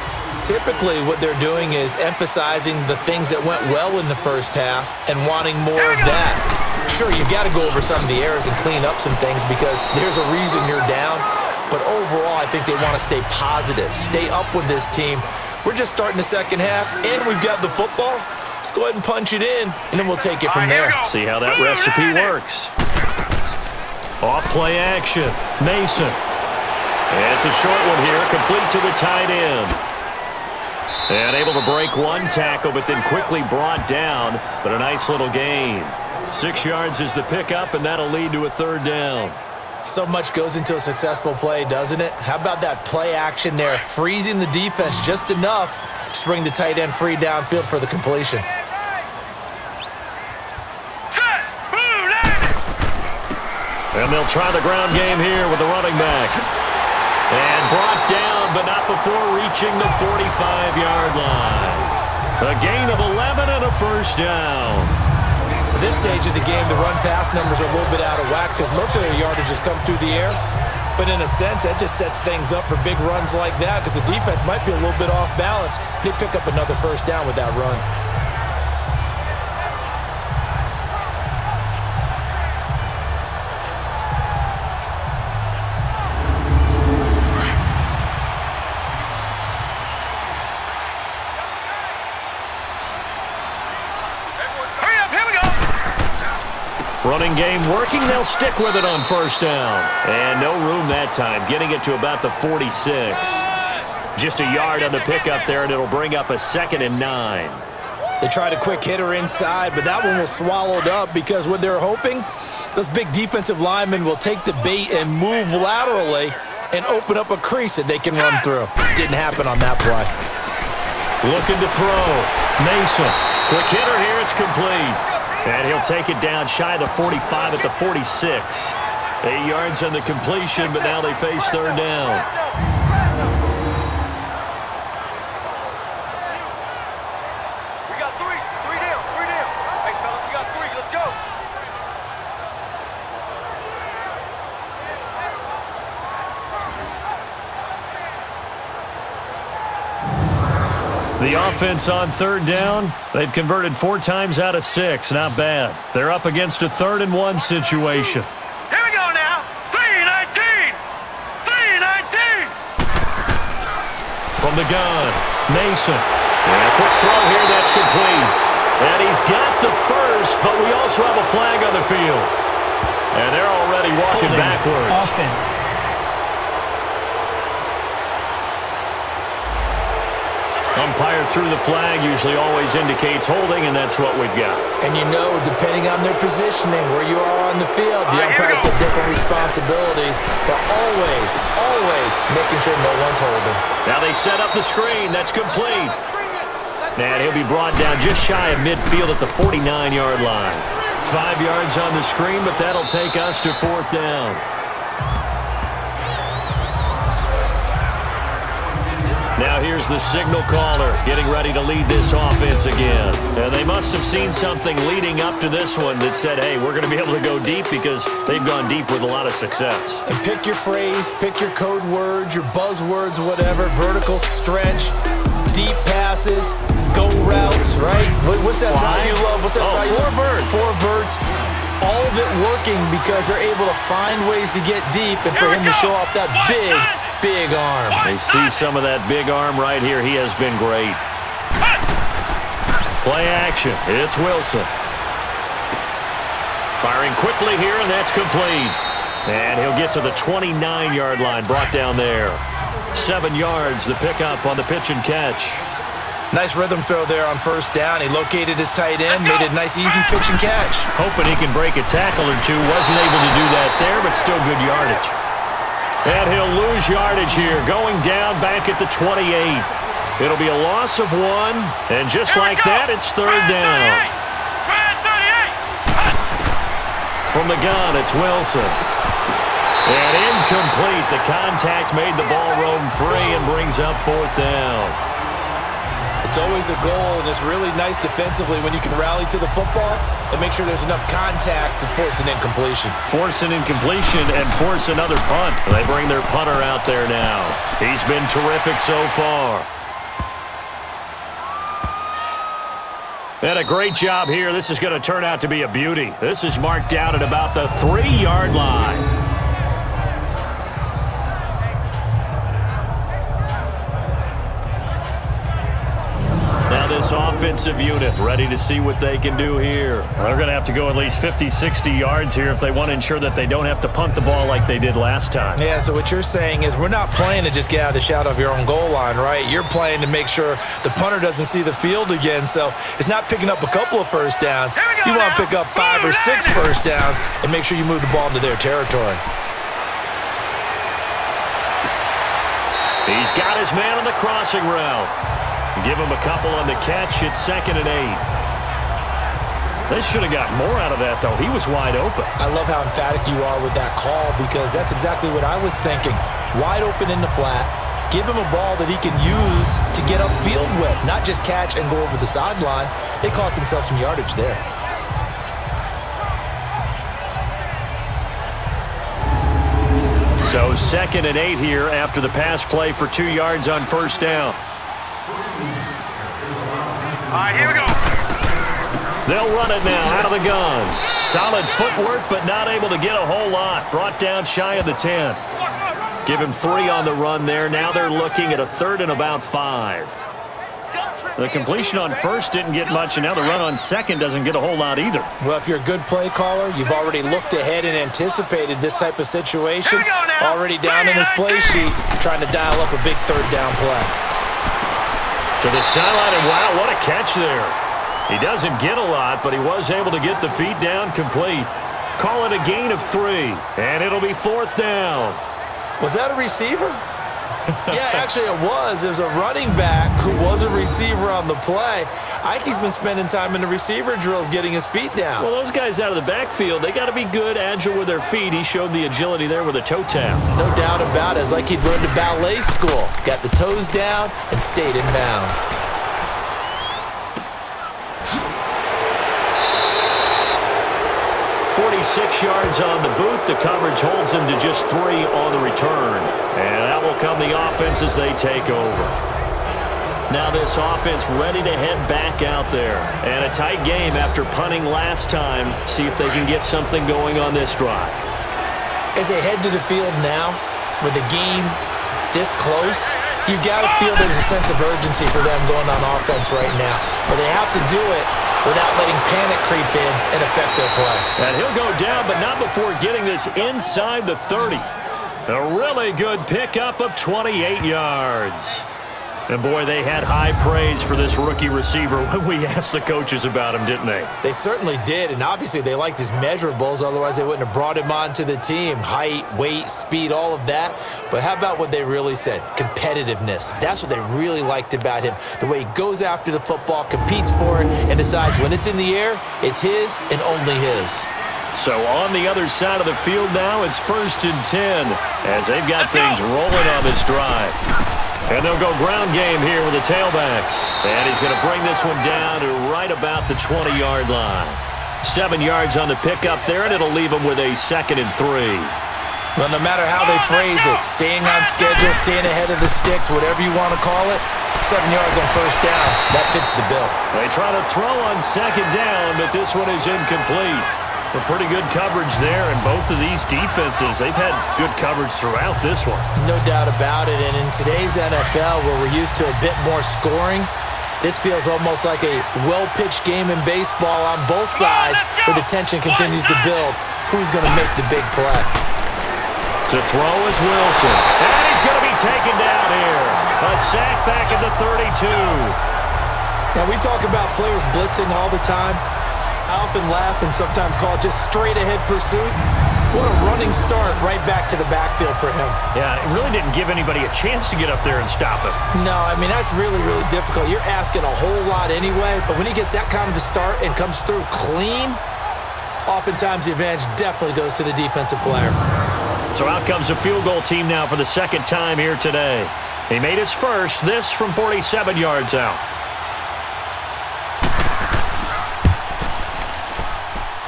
Typically, what they're doing is emphasizing the things that went well in the first half and wanting more of that. Sure, you've got to go over some of the errors and clean up some things because there's a reason you're down. But overall, I think they want to stay positive, stay up with this team. We're just starting the second half, and we've got the football. Let's go ahead and punch it in, and then we'll take it from there. See how that recipe works. Off play action. Mason. And it's a short one here, complete to the tight end. And able to break one tackle, but then quickly brought down. But a nice little gain. 6 yards is the pickup, and that'll lead to a third down. So much goes into a successful play, doesn't it? How about that play action there, freezing the defense just enough to bring the tight end free downfield for the completion. And they'll try the ground game here with the running back. And brought down, but not before reaching the 45-yard line. A gain of 11 and a first down. At this stage of the game, the run-pass numbers are a little bit out of whack because most of their yardage has come through the air. But in a sense, that just sets things up for big runs like that because the defense might be a little bit off balance. They pick up another first down with that run. Running game working. They'll stick with it on first down. And no room that time, getting it to about the 46. Just a yard on the pickup there, and it'll bring up a 2nd and 9. They tried a quick hitter inside, but that one was swallowed up because what they're hoping, those big defensive linemen will take the bait and move laterally and open up a crease that they can run through. Didn't happen on that play. Looking to throw. Mason. Quick hitter here. It's complete. And he'll take it down shy of the 45 at the 46. 8 yards on the completion, but now they face third down. We got three down. Hey, fellas, we got 3. Let's go. offense on third down. They've converted 4 times out of 6. Not bad. They're up against a 3rd and 1 situation. Here we go now. 3-19. 3-19. From the gun, Mason. And a quick throw here, that's complete. And he's got the first, but we also have a flag on the field. And they're already walking backwards. Offense. Umpire through the flag usually always indicates holding, and that's what we've got. And you know, depending on their positioning, where you are on the field, the umpires get different responsibilities, but always making sure no one's holding. Now they set up the screen. That's complete. And he'll be brought down just shy of midfield at the 49-yard line. 5 yards on the screen, but that'll take us to 4th down. Now here's the signal caller getting ready to lead this offense again. And they must have seen something leading up to this one that said, hey, we're going to be able to go deep, because they've gone deep with a lot of success. And pick your phrase, pick your code words, your buzzwords, whatever, vertical stretch, deep passes, go routes, right? What's that route you love? What's that route you love? 4 verts. All of it working because they're able to find ways to get deep, and for him to show off that big arm. They see some of that big arm right here. He has been great. Play action. It's Wilson. Firing quickly here, and that's complete. And he'll get to the 29-yard line, brought down there. 7 yards, the pickup on the pitch and catch. Nice rhythm throw there on 1st down. He located his tight end, made it a nice, easy pitch and catch. Hoping he can break a tackle or two. Wasn't able to do that there, but still good yardage. And he'll lose yardage here, going down back at the 28. It'll be a loss of 1, and just like that, it's 3rd down. From the gun, it's Wilson. And incomplete. The contact made the ball roam free and brings up 4th down. It's always a goal, and it's really nice defensively when you can rally to the football and make sure there's enough contact to force an incompletion. Force an incompletion and force another punt. They bring their punter out there now. He's been terrific so far. And a great job here. This is going to turn out to be a beauty. This is marked out at about the 3-yard line. Now this offensive unit ready to see what they can do here. They're going to have to go at least 50, 60 yards here if they want to ensure that they don't have to punt the ball like they did last time. Yeah, so what you're saying is we're not playing to just get out of the shadow of your own goal line, right? You're playing to make sure the punter doesn't see the field again. So it's not picking up a couple of 1st downs. You want to pick up 5 or 6 1st downs and make sure you move the ball into their territory. He's got his man on the crossing route. Give him a couple on the catch. It's 2nd and 8. They should have got more out of that, though. He was wide open. I love how emphatic you are with that call, because that's exactly what I was thinking. Wide open in the flat. Give him a ball that he can use to get upfield with, not just catch and go over the sideline. They cost themselves some yardage there. So 2nd and 8 here after the pass play for 2 yards on 1st down. All right, here we go. They'll run it now out of the gun. Solid footwork, but not able to get a whole lot. Brought down shy of the 10. Give him 3 on the run there. Now they're looking at a 3rd and about 5. The completion on 1st didn't get much, and now the run on 2nd doesn't get a whole lot either. Well, if you're a good play caller, you've already looked ahead and anticipated this type of situation. Already down in his play sheet, trying to dial up a big 3rd down play. To the sideline, and wow, what a catch there. He doesn't get a lot, but he was able to get the feet down complete. Call it a gain of 3, and it'll be 4th down. Was that a receiver? Yeah, actually it was. There's a running back who was a receiver on the play. Ike's been spending time in the receiver drills getting his feet down. Well, those guys out of the backfield, they got to be good, agile with their feet. He showed the agility there with a toe tap. No doubt about it. It's like he'd run to ballet school. Got the toes down and stayed in bounds. .46 yards on the boot. The coverage holds him to just 3 on the return. And that will come the offense as they take over. Now this offense ready to head back out there. And a tight game after punting last time. See if they can get something going on this drive. As they head to the field now, with the game this close, you've got to feel there's a sense of urgency for them going on offense right now. But they have to do it without letting panic creep in and affect their play. And he'll go down, but not before getting this inside the 30. A really good pickup of 28 yards. And, boy, they had high praise for this rookie receiver when we asked the coaches about him, didn't they? They certainly did, and obviously they liked his measurables. Otherwise, they wouldn't have brought him onto the team. Height, weight, speed, all of that. But how about what they really said? Competitiveness. That's what they really liked about him. The way he goes after the football, competes for it, and decides when it's in the air, it's his and only his. So on the other side of the field now, it's 1st and 10 as they've got things rolling on this drive. And they'll go ground game here with a tailback. And he's going to bring this one down to right about the 20-yard line. 7 yards on the pickup there, and it'll leave him with a 2nd and 3. Well, no matter how they phrase it, staying on schedule, staying ahead of the sticks, whatever you want to call it, 7 yards on 1st down, that fits the bill. They try to throw on 2nd down, but this one is incomplete. A pretty good coverage there, and both of these defenses, they've had good coverage throughout this one. No doubt about it, and in today's NFL, where we're used to a bit more scoring, this feels almost like a well-pitched game in baseball on both sides, where the tension continues to build. Who's going to make the big play? To throw is Wilson, and he's going to be taken down here. A sack back at the 32. Now, we talk about players blitzing all the time. I often laugh and sometimes call it just straight-ahead pursuit. What a running start right back to the backfield for him. Yeah, it really didn't give anybody a chance to get up there and stop him. No, I mean, that's really, really difficult. You're asking a whole lot anyway, but when he gets that kind of a start and comes through clean, oftentimes the advantage definitely goes to the defensive player. So out comes a field goal team now for the 2nd time here today. He made his first, this from 47 yards out.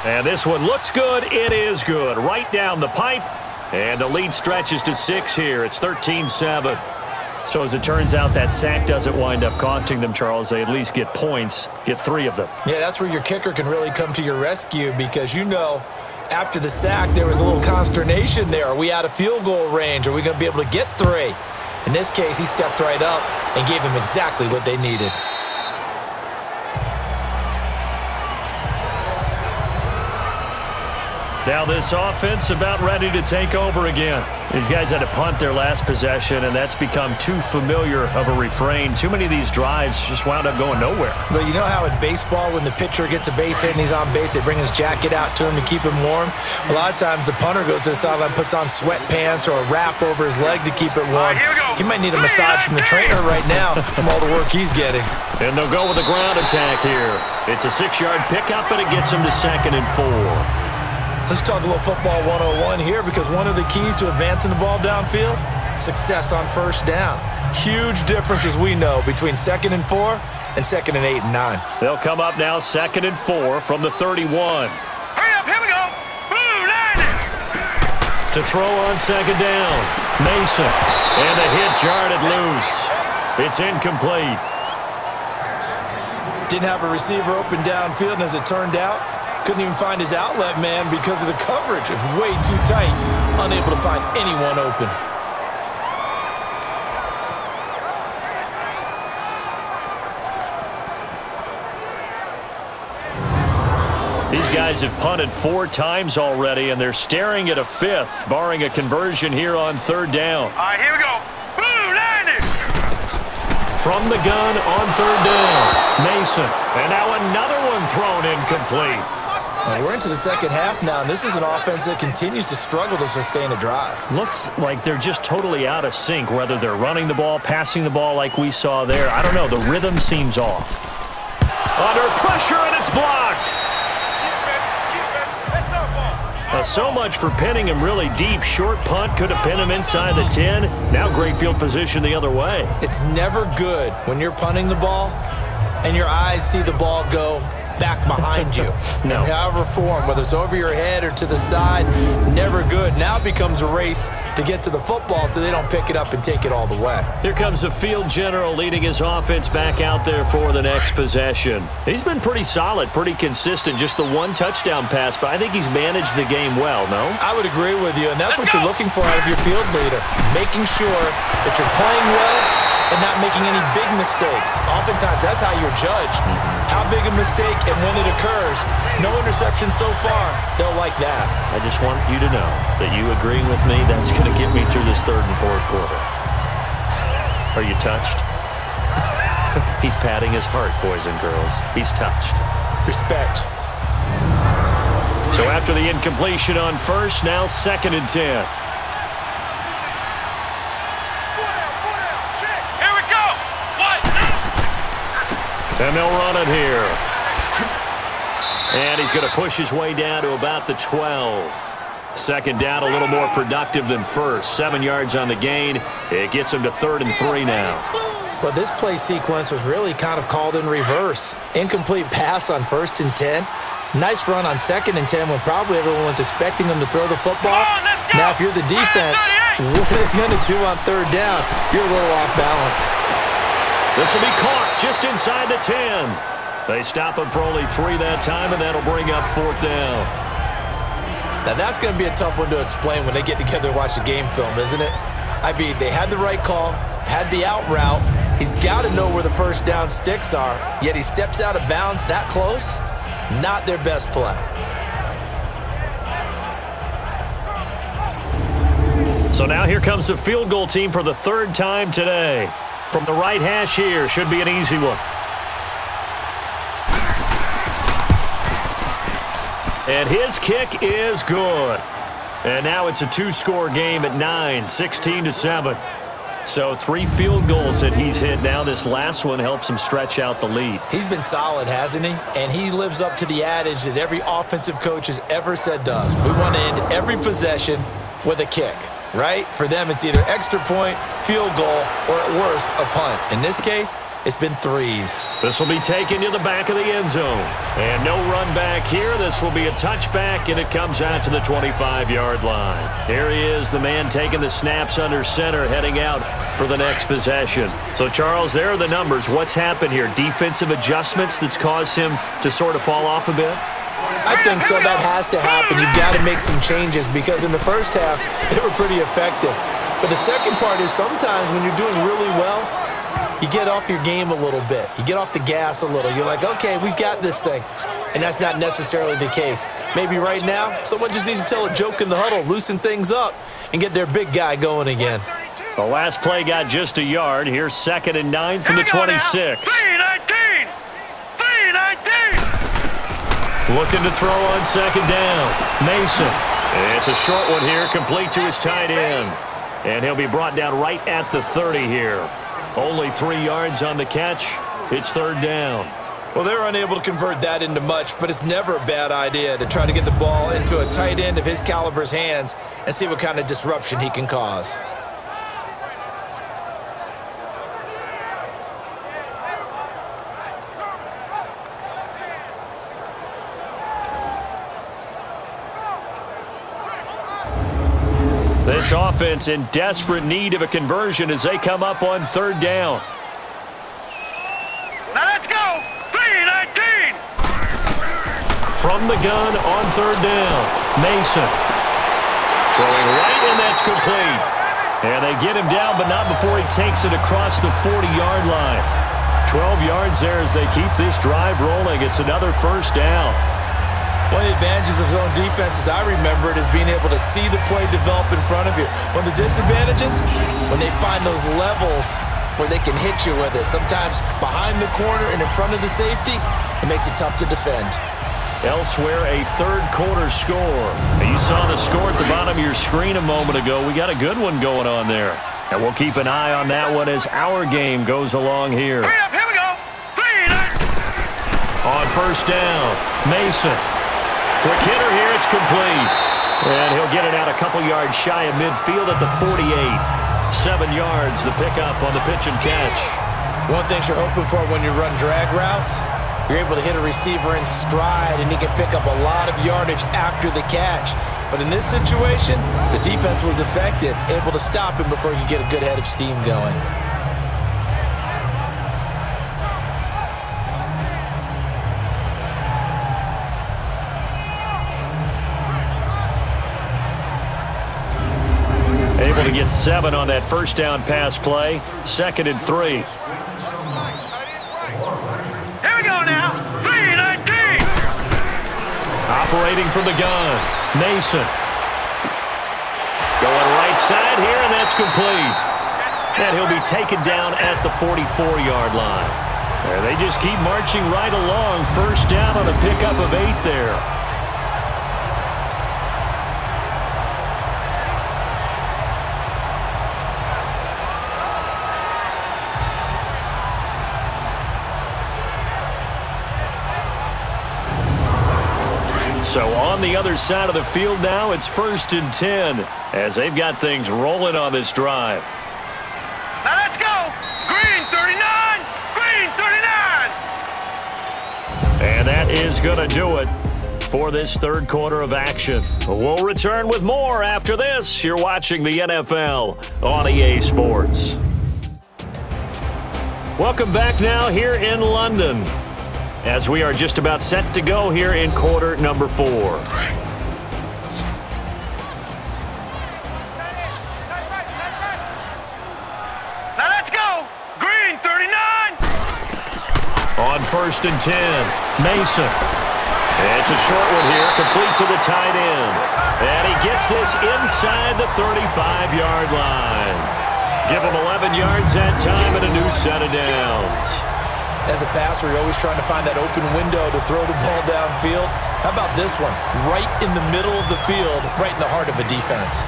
And this one looks good. It is good. Right down the pipe. And the lead stretches to 6 here. It's 13-7. So as it turns out, that sack doesn't wind up costing them, Charles. They at least get points, get 3 of them. Yeah, that's where your kicker can really come to your rescue because, you know, after the sack, there was a little consternation there. Are we out of field goal range? Are we going to be able to get 3? In this case, he stepped right up and gave them exactly what they needed. Now this offense about ready to take over again. These guys had to punt their last possession, and that's become too familiar of a refrain. Too many of these drives just wound up going nowhere. But you know how in baseball, when the pitcher gets a base hit and he's on base, they bring his jacket out to him to keep him warm? A lot of times the punter goes to the sideline, puts on sweatpants or a wrap over his leg to keep it warm. He might need a massage from the trainer right now from all the work he's getting. And they'll go with a ground attack here. It's a 6-yard pickup, and it gets him to 2nd and 4. Let's talk a little football 101 here because one of the keys to advancing the ball downfield, success on 1st down. Huge difference, as we know, between 2nd and 4 and 2nd and 8 and 9. They'll come up now 2nd and 4 from the 31. Hurry up, here we go. Boom, landing. To throw on 2nd down, Mason. And the hit jarred it loose. It's incomplete. Didn't have a receiver open downfield, and as it turned out, couldn't even find his outlet man because of the coverage. It was way too tight, unable to find anyone open. These guys have punted 4 times already, and they're staring at a 5th, barring a conversion here on 3rd down. All right, here we go. Boom, landing. From the gun on 3rd down, Mason. And now another one thrown incomplete. We're into the 2nd half now, and this is an offense that continues to struggle to sustain a drive. Looks like they're just totally out of sync, whether they're running the ball, passing the ball like we saw there. I don't know. The rhythm seems off. Under pressure, and it's blocked. So much for pinning him really deep. Short punt could have pinned him inside the 10. Now great field position the other way. It's never good when you're punting the ball and your eyes see the ball go back behind you. No. In however form, whether it's over your head or to the side, never good. Now it becomes a race to get to the football so they don't pick it up and take it all the way. Here comes the field general leading his offense back out there for the next possession. He's been pretty solid, pretty consistent, just the one touchdown pass, but I think he's managed the game well, no? I would agree with you, and that's what you're looking for out of your field leader, making sure that you're playing well and not making any big mistakes. Oftentimes, that's how you're judged. How big a mistake and when it occurs. No interception so far. They'll like that. I just want you to know that you agreeing with me, that's going to get me through this third and fourth quarter. Are you touched? He's patting his heart, boys and girls. He's touched. Respect. So after the incompletion on first, now 2nd and 10. And they'll run it here. And he's going to push his way down to about the 12. 2nd down, a little more productive than first. 7 yards on the gain. It gets him to 3rd and 3 now. Well, this play sequence was really kind of called in reverse. Incomplete pass on 1st and 10. Nice run on 2nd and 10 when probably everyone was expecting him to throw the football. Now, if you're the defense, what are they going to do on 3rd down? You're a little off balance. This will be caught just inside the 10. They stop him for only 3 that time, and that'll bring up 4th down. Now, that's going to be a tough one to explain when they get together and watch the game film, isn't it? I mean, they had the right call, had the out route. He's got to know where the first down sticks are, yet he steps out of bounds that close. Not their best play. So now here comes the field goal team for the 3rd time today. From the right hash here, should be an easy one. And his kick is good. And now it's a 2-score game at 9, 16-7. So 3 field goals that he's hit now. This last one helps him stretch out the lead. He's been solid, hasn't he? And he lives up to the adage that every offensive coach has ever said to us. We want to end every possession with a kick, right? For them, it's either extra point, field goal, or at worst, a punt. In this case, it's been 3s. This will be taken to the back of the end zone. And no run back here. This will be a touchback, and it comes out to the 25-yard line. Here he is, the man taking the snaps under center, heading out for the next possession. So, Charles, there are the numbers. What's happened here? Defensive adjustments that's caused him to sort of fall off a bit? I think so. That has to happen. You've got to make some changes because in the first half, they were pretty effective. But the second part is sometimes when you're doing really well, you get off your game a little bit. You get off the gas a little. You're like, okay, we've got this thing. And that's not necessarily the case. Maybe right now, someone just needs to tell a joke in the huddle, loosen things up, and get their big guy going again. The last play got just a yard. Here's 2nd and 9 from the 26. 3-19! 3-19! Looking to throw on 2nd down. Mason. It's a short one here, complete to his tight end. And he'll be brought down right at the 30 here. Only 3 yards on the catch. It's 3rd down. Well, they're unable to convert that into much, but it's never a bad idea to try to get the ball into a tight end of his caliber's hands and see what kind of disruption he can cause. This offense in desperate need of a conversion as they come up on 3rd down. Now let's go! 3-19! From the gun on 3rd down. Mason. Throwing right, and that's complete. And they get him down, but not before he takes it across the 40-yard line. 12 yards there as they keep this drive rolling. It's another 1st down. One of the advantages of zone defense, as I remember it, is being able to see the play develop in front of you. One of the disadvantages, when they find those levels where they can hit you with it. Sometimes behind the corner and in front of the safety, it makes it tough to defend. Elsewhere, a 3rd quarter score. You saw the score at the bottom of your screen a moment ago. We got a good one going on there. And we'll keep an eye on that one as our game goes along here. Hurry up, here we go! 3-19! On 1st down, Mason. Quick hitter here, it's complete. And he'll get it out a couple yards shy of midfield at the 48. 7 yards, the pickup on the pitch and catch. One thing you're hoping for when you run drag routes You're able to hit a receiver in stride, and he can pick up a lot of yardage after the catch. But in this situation, the defense was effective, able to stop him before he could get a good head of steam going. Able to get 7 on that first down pass play. 2nd and 3. Here we go now. 3-19. Operating from the gun. Mason. Going right side here, and that's complete. And he'll be taken down at the 44-yard line. There, they just keep marching right along. First down on a pickup of 8 there. So on the other side of the field now, it's 1st and 10 as they've got things rolling on this drive. Now let's go. Green 39. Green 39. And that is going to do it for this third quarter of action. We'll return with more after this. You're watching the NFL on EA Sports. Welcome back now here in London, as we are just about set to go here in quarter number 4. Now let's go. Green 39. On 1st and 10, Mason. It's a short one here, complete to the tight end. And he gets this inside the 35-yard line. Give him 11 yards that time and a new set of downs. As a passer, you're always trying to find that open window to throw the ball downfield. How about this one? Right in the middle of the field, right in the heart of a defense.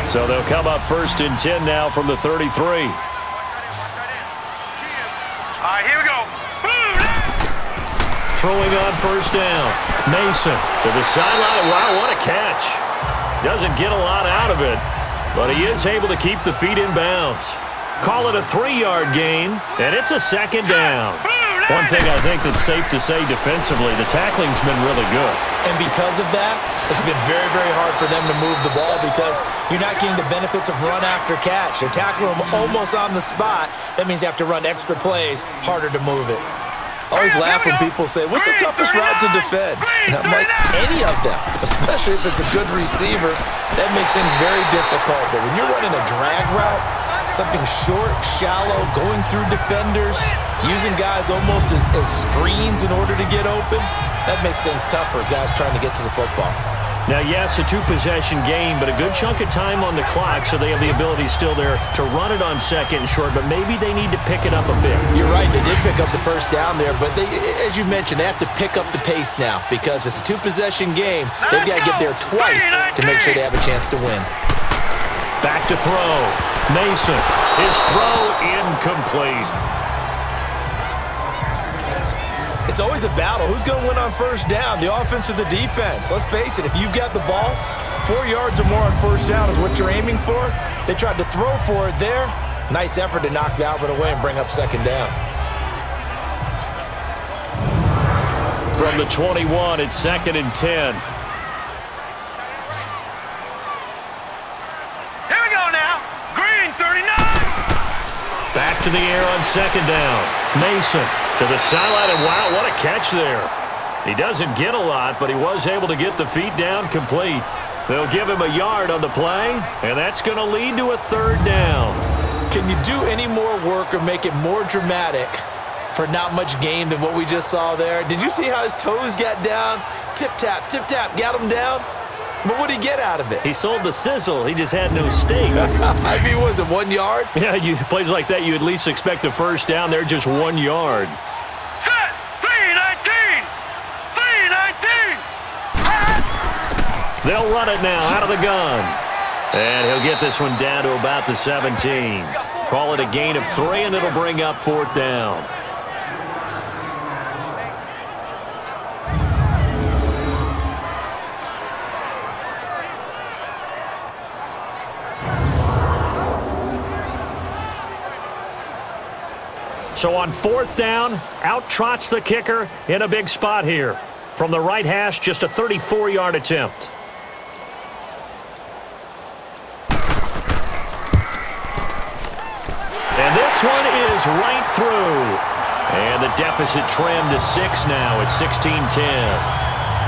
So they'll come up 1st and 10 now from the 33. All right, here we go. Throwing on 1st down. Mason to the sideline. Wow, what a catch. Doesn't get a lot out of it, but he is able to keep the feet in bounds. Call it a 3-yard gain, and it's a 2nd down. One thing I think that's safe to say defensively, the tackling's been really good. And because of that, it's been very, very hard for them to move the ball because you're not getting the benefits of run after catch. They're tackling them almost on the spot. That means you have to run extra plays, harder to move it. I always laugh when people say, what's the toughest route to defend? And I'm like, any of them, especially if it's a good receiver. That makes things very difficult. But when you're running a drag route, something short, shallow, going through defenders, using guys almost as screens in order to get open, that makes things tough for guys trying to get to the football. Now, yes, a 2-possession game, but a good chunk of time on the clock, so they have the ability still there to run it on 2nd and short, but maybe they need to pick it up a bit. You're right. They did pick up the first down there, but they, as you mentioned, they have to pick up the pace now because it's a 2-possession game. They've got to get there twice to make sure they have a chance to win. Back to throw. Mason. His throw incomplete. It's always a battle. Who's going to win on 1st down, the offense or the defense? Let's face it, if you've got the ball, 4 yards or more on 1st down is what you're aiming for. They tried to throw for it there. Nice effort to knock Alvin away and bring up 2nd down. From the 21, it's 2nd and 10. Here we go now. Green 39. Back to the air on 2nd down. Mason to the sideline, and wow, what a catch there. He doesn't get a lot, but he was able to get the feet down complete. They'll give him a yard on the play, and that's going to lead to a 3rd down. Can you do any more work or make it more dramatic for not much gain than what we just saw there? Did you see how his toes got down? Tip-tap, got him down. But what did he get out of it? He sold the sizzle. He just had no steak. I mean, was it 1 yard? Yeah, plays like that, you at least expect a 1st down. They're just 1 yard. Set. 3-19. 3-19. They'll run it now out of the gun. And he'll get this one down to about the 17. Call it a gain of 3, and it'll bring up 4th down. So on 4th down, out trots the kicker in a big spot here. From the right hash, just a 34-yard attempt. And this one is right through. And the deficit trimmed to 6 now. It's 16-10.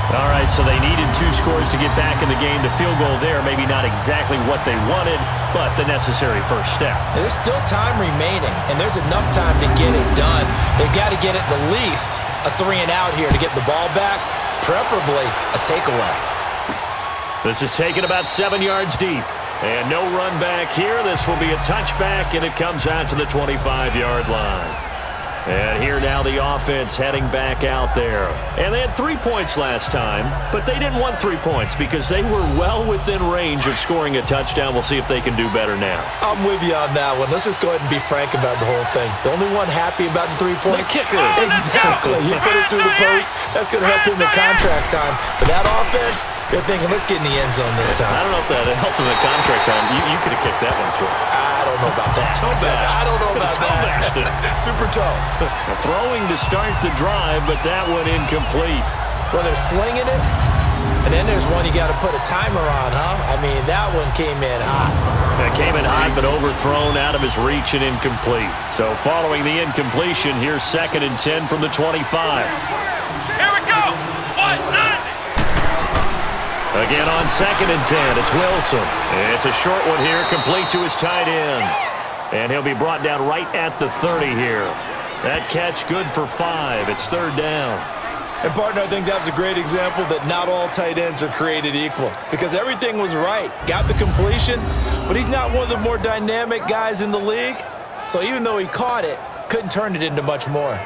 All right, so they needed 2 scores to get back in the game. The field goal there, maybe not exactly what they wanted, but the necessary first step. There's still time remaining, and there's enough time to get it done. They've got to get at the least a 3-and-out here to get the ball back, preferably a takeaway. This is taken about 7 yards deep. And no run back here. This will be a touchback, and it comes out to the 25-yard line. And here now the offense heading back out there. And they had 3 points last time, but they didn't want 3 points because they were well within range of scoring a touchdown. We'll see if they can do better now. I'm with you on that one. Let's just go ahead and be frank about the whole thing. The only one happy about the 3-point? The kicker. Exactly. He put it through the post. That's going to help him in contract time. But that offense, they're thinking, let's get in the end zone this time. I don't know if that helped him in contract time. You could have kicked that one through. I don't know about that. I don't know about that. Super toe. Throwing to start the drive, but that one incomplete. Well, they're slinging it, and then there's one you got to put a timer on, huh? I mean, that one came in hot. It came in hot, but overthrown out of his reach and incomplete. So following the incompletion, here's 2nd and 10 from the 25. Here we go. 1-9. Again on 2nd and 10, it's Wilson. It's a short one here, complete to his tight end. And he'll be brought down right at the 30 here. That catch good for 5. It's 3rd down. And, partner, I think that's a great example that not all tight ends are created equal because everything was right. Got the completion, but he's not one of the more dynamic guys in the league. So even though he caught it, couldn't turn it into much more.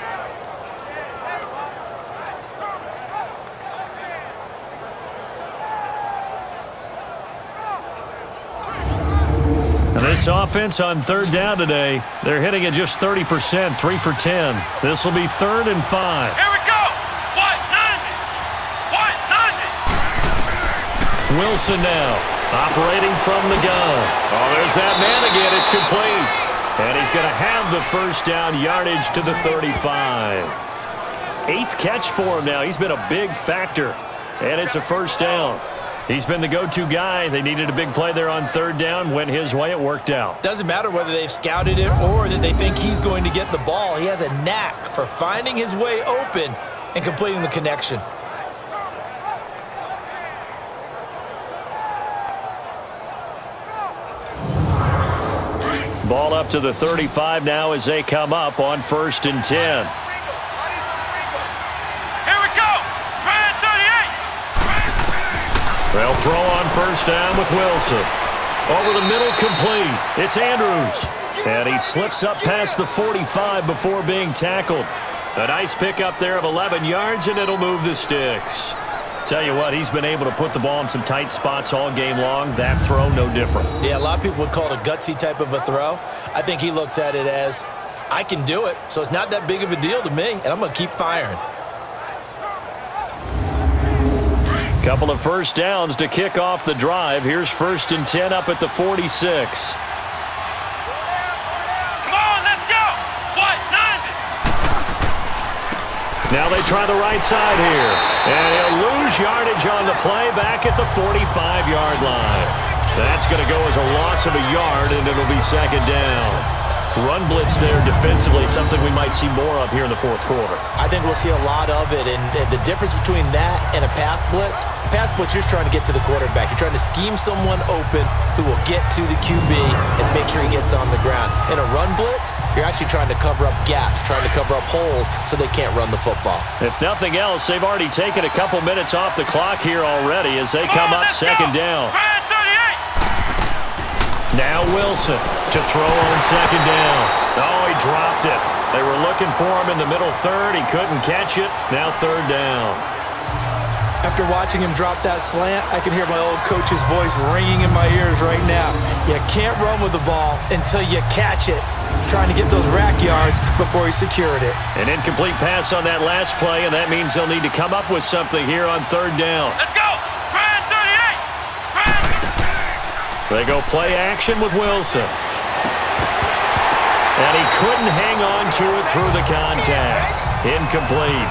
This offense on 3rd down today, they're hitting at just 30%, 3 for 10. This will be 3rd and 5. Here we go. 1-9. Wilson now, operating from the gun. Oh, there's that man again. It's complete. And he's going to have the first down yardage to the 35. 8th catch for him now. He's been a big factor. And it's a first down. He's been the go-to guy. They needed a big play there on 3rd down. Went his way. It worked out. Doesn't matter whether they've scouted it or that they think he's going to get the ball. He has a knack for finding his way open and completing the connection. Ball up to the 35 now as they come up on 1st and 10. They'll throw on 1st down with Wilson. Over the middle, complete. It's Andrews. And he slips up past the 45 before being tackled. A nice pickup there of 11 yards, and it'll move the sticks. Tell you what, he's been able to put the ball in some tight spots all game long. That throw, no different. Yeah, a lot of people would call it a gutsy type of a throw. I think he looks at it as, I can do it, so it's not that big of a deal to me, and I'm going to keep firing. Couple of first downs to kick off the drive. Here's 1st and 10 up at the 46. Come on, let's go. 1-9. Now they try the right side here. And he'll lose yardage on the play back at the 45-yard line. That's going to go as a loss of a yard, and it'll be 2nd down. Run blitz there defensively, something we might see more of here in the 4th quarter. I think we'll see a lot of it, and the difference between that and a pass blitz, you're just trying to get to the quarterback. You're trying to scheme someone open who will get to the QB and make sure he gets on the ground. In a run blitz, you're actually trying to cover up gaps, trying to cover up holes so they can't run the football. If nothing else, they've already taken a couple minutes off the clock here already as they come up 2nd down. Now Wilson to throw on 2nd down. Oh, he dropped it. They were looking for him in the middle 3rd. He couldn't catch it. Now 3rd down. After watching him drop that slant, I can hear my old coach's voice ringing in my ears right now. You can't run with the ball until you catch it. Trying to get those rack yards before he secured it. An incomplete pass on that last play, and that means they'll need to come up with something here on 3rd down. Let's go. They go play action with Wilson. And he couldn't hang on to it through the contact. Incomplete.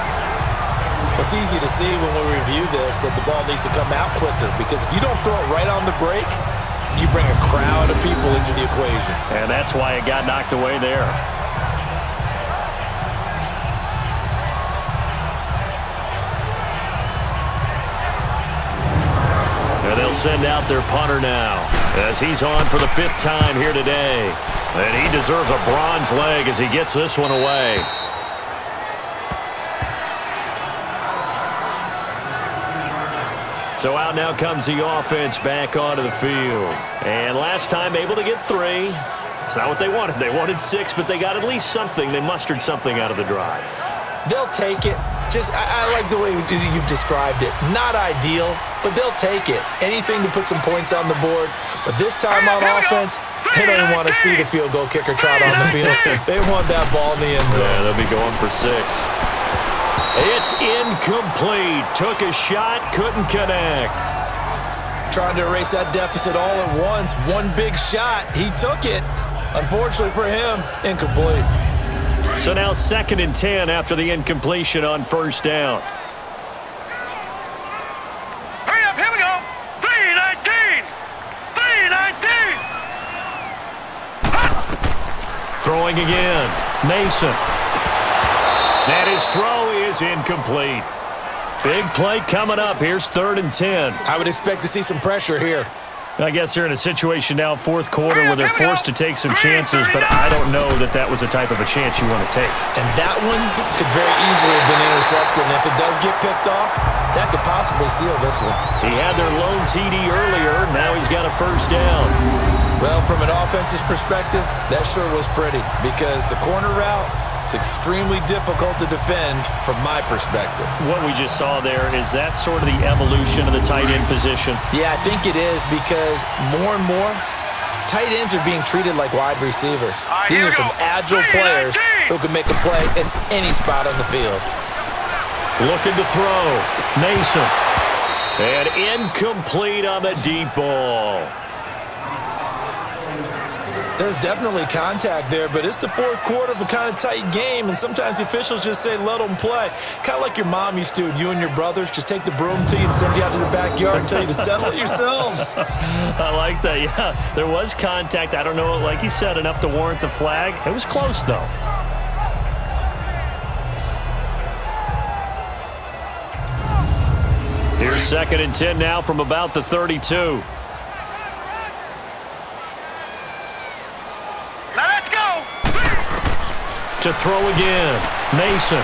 It's easy to see when we review this that the ball needs to come out quicker, because if you don't throw it right on the break, you bring a crowd of people into the equation. And that's why it got knocked away there. And they'll send out their punter now, as he's on for the 5th time here today. And he deserves a bronze leg as he gets this one away. So out now comes the offense back onto the field. And last time able to get 3. It's not what they wanted. They wanted 6, but they got at least something. They mustered something out of the drive. They'll take it. I like the way you've described it. Not ideal, but they'll take it. Anything to put some points on the board. But this time on offense, they don't even want to see the field goal kicker trot on the field. They want that ball in the end zone. Yeah, they'll be going for 6. It's incomplete. Took a shot, couldn't connect. Trying to erase that deficit all at once. One big shot. He took it. Unfortunately for him, incomplete. So now 2nd and 10 after the incompletion on 1st down. Hurry up, here we go. 3-19. 3-19. Throwing again. Mason. And his throw is incomplete. Big play coming up. Here's 3rd and 10. I would expect to see some pressure here. I guess they're in a situation now, 4th quarter, where they're forced to take some chances, but I don't know that that was the type of a chance you want to take. And that one could very easily have been intercepted, and if it does get picked off, that could possibly seal this one. He had their lone TD earlier. Now he's got a 1st down. Well, from an offensive perspective, that sure was pretty, because the corner route, it's extremely difficult to defend from my perspective. What we just saw there, is that sort of the evolution of the tight end position? Yeah, I think it is, because more and more, tight ends are being treated like wide receivers. These are some agile players who can make a play in any spot on the field. Looking to throw. Mason. And incomplete on the deep ball. There's definitely contact there, but it's the 4th quarter of a kind of tight game, and sometimes the officials just say, let them play. Kind of like your mom used to, you and your brothers, just take the broom to you and send you out to the backyard and tell you to settle it yourselves. I like that, yeah. There was contact. I don't know, like you said, enough to warrant the flag. It was close, though. Here's 2nd and 10 now from about the 32. To throw again. Mason.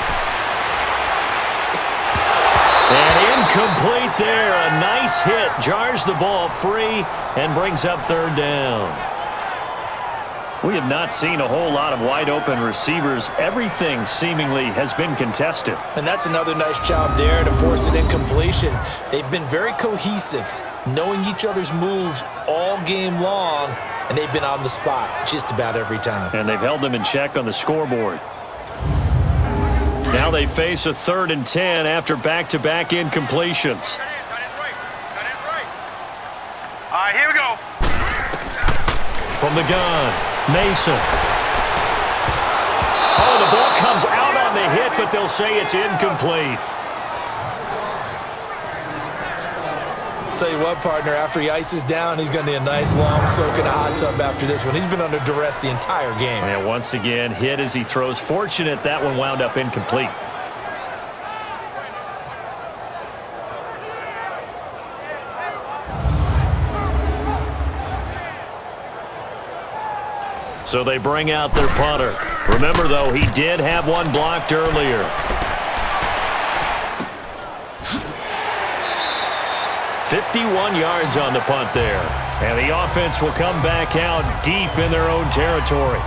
And incomplete there. A nice hit. Jars the ball free and brings up 3rd down. We have not seen a whole lot of wide open receivers. Everything seemingly has been contested. And that's another nice job there to force an incompletion. They've been very cohesive, knowing each other's moves all game long. And they've been on the spot just about every time. And they've held them in check on the scoreboard. Now they face a 3rd and 10 after back-to-back incompletions. All right, here we go. From the gun, Mason. Oh, the ball comes out on the hit, but they'll say it's incomplete. Tell you what, partner, after he ices down, he's going to need a nice long soak in a hot tub after this one. He's been under duress the entire game. And once again, hit as he throws. Fortunate that one wound up incomplete. So they bring out their punter. Remember, though, he did have one blocked earlier. 51 yards on the punt there. And the offense will come back out deep in their own territory.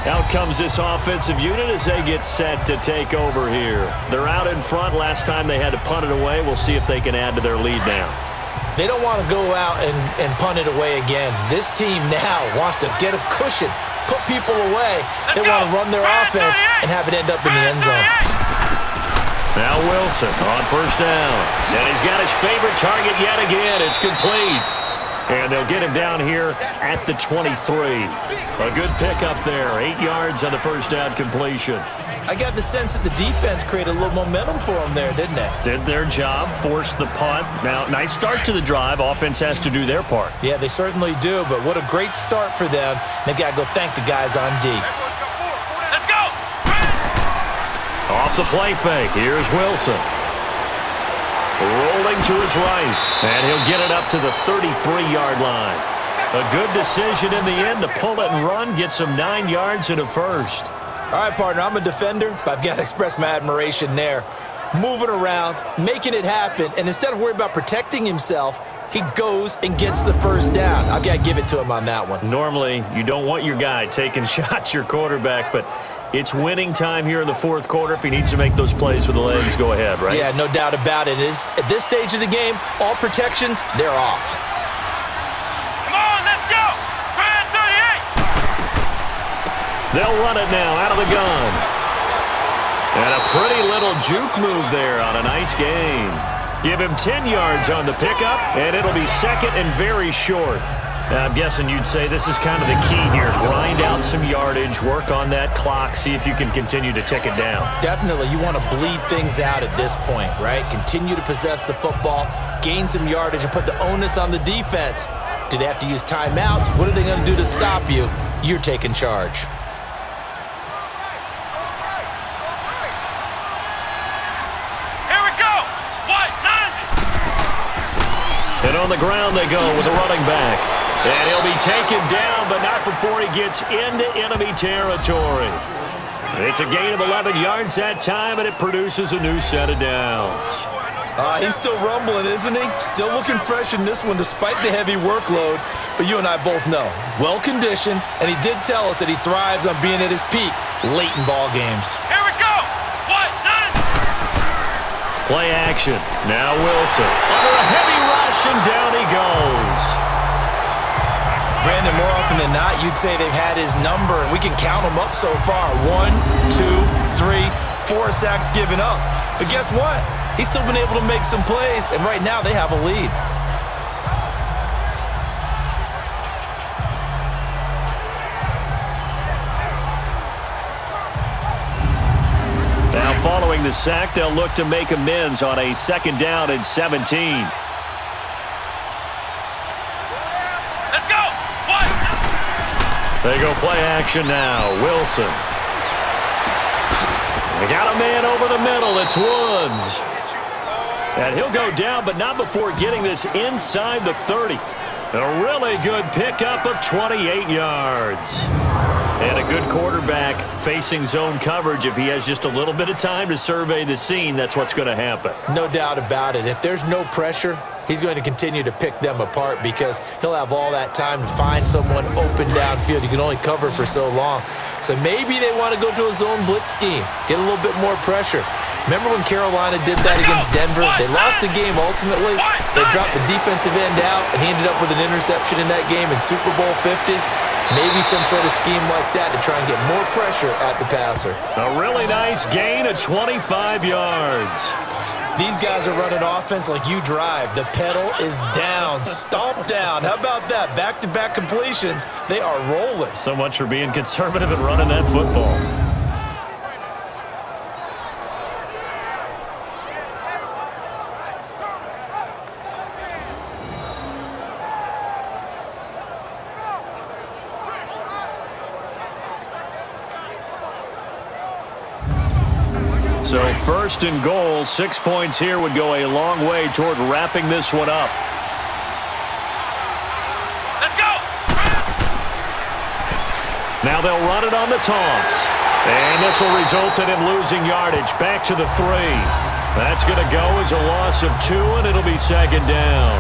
Out comes this offensive unit as they get set to take over here. They're out in front. Last time they had to punt it away. We'll see if they can add to their lead now. They don't want to go out and punt it away again. This team now wants to get a cushion, put people away. They want to run their offense and have it end up in the end zone. Now Wilson on 1st down. And he's got his favorite target yet again. It's complete. And they'll get him down here at the 23. A good pickup there. 8 yards on the first down completion. I got the sense that the defense created a little momentum for them there, didn't they? Did their job, forced the punt. Now, nice start to the drive. Offense has to do their part. Yeah, they certainly do, but what a great start for them. They've got to go thank the guys on D. Let's go! Off the play fake. Here's Wilson. Rolling to his right, and he'll get it up to the 33-yard line. A good decision in the end to pull it and run, get some 9 yards and a first. All right, partner, I'm a defender, but I've got to express my admiration there. Moving around, making it happen, and instead of worrying about protecting himself, he goes and gets the first down. I've got to give it to him on that one. Normally, you don't want your guy taking shots, your quarterback, but it's winning time here in the fourth quarter. If he needs to make those plays with the legs, go ahead, right? Yeah, no doubt about it. At this stage of the game, all protections, they're off. Come on, let's go! Grand 38! They'll run it now out of the gun. And a pretty little juke move there on a nice gain. Give him 10 yards on the pickup, and it'll be second and very short. Now, I'm guessing you'd say this is kind of the key here. Grind out some yardage, work on that clock, see if you can continue to tick it down. Definitely. You want to bleed things out at this point, right? Continue to possess the football, gain some yardage, and put the onus on the defense. Do they have to use timeouts? What are they going to do to stop you? You're taking charge. And on the ground they go with a running back. And he'll be taken down, but not before he gets into enemy territory. It's a gain of 11 yards that time, and it produces a new set of downs. He's still rumbling, isn't he? Still looking fresh in this one despite the heavy workload. But you and I both know, well-conditioned, and he did tell us that he thrives on being at his peak late in ball games. Here we go! What? None! Play action. Now Wilson. Under a heavy rush, and down he goes. Brandon, more often than not, you'd say they've had his number, and we can count them up so far. 1, 2, 3, 4 sacks given up. But guess what? He's still been able to make some plays, and right now they have a lead. Now following the sack, they'll look to make amends on a 2nd down and 17. They go play action now. Wilson. They got a man over the middle. It's Woods. And he'll go down, but not before getting this inside the 30. A really good pickup of 28 yards. And a good quarterback facing zone coverage. If he has just a little bit of time to survey the scene, that's what's going to happen. No doubt about it. If there's no pressure, he's going to continue to pick them apart because he'll have all that time to find someone open downfield. You can only cover for so long. So maybe they want to go to a zone blitz scheme, get a little bit more pressure. Remember when Carolina did that against Denver? They lost the game ultimately. They dropped the defensive end out, and he ended up with an interception in that game in Super Bowl 50. Maybe some sort of scheme like that to try and get more pressure at the passer. A really nice gain of 25 yards. These guys are running offense like you drive. The pedal is down, stomp down. How about that? Back-to-back completions. They are rolling. So much for being conservative and running that football. So 1st and goal, 6 points here would go a long way toward wrapping this one up. Let's go! Now they'll run it on the toss. And this will result in him losing yardage. Back to the 3. That's going to go as a loss of 2, and it'll be 2nd down.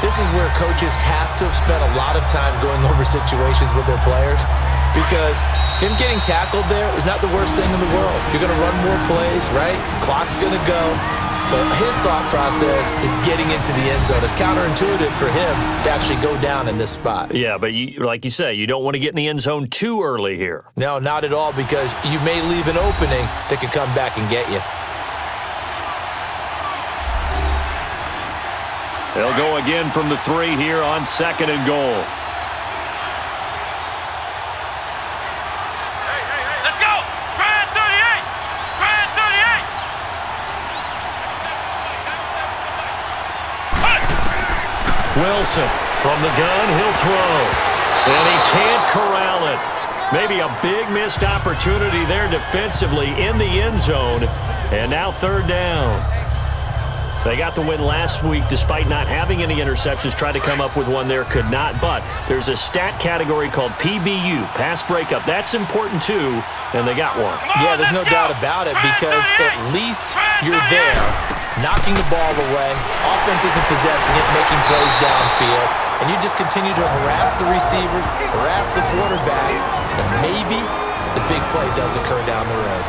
This is where coaches have to have spent a lot of time going over situations with their players. Because him getting tackled there is not the worst thing in the world. You're going to run more plays, right? Clock's going to go. But his thought process is getting into the end zone. It's counterintuitive for him to actually go down in this spot. Yeah, but like you say, you don't want to get in the end zone too early here. No, not at all, because you may leave an opening that could come back and get you. They'll go again from the 3 here on 2nd and goal. Let's go! Grand 38! Grand 38! Wilson from the gun, he'll throw. And he can't corral it. Maybe a big missed opportunity there defensively in the end zone. And now 3rd down. They got the win last week despite not having any interceptions. Tried to come up with one there, could not. But there's a stat category called PBU, pass breakup. That's important too, and they got one. Yeah, there's no doubt about it because at least you're there, knocking the ball away. Offense isn't possessing it, making plays downfield. And you just continue to harass the receivers, harass the quarterback, and maybe the big play does occur down the road.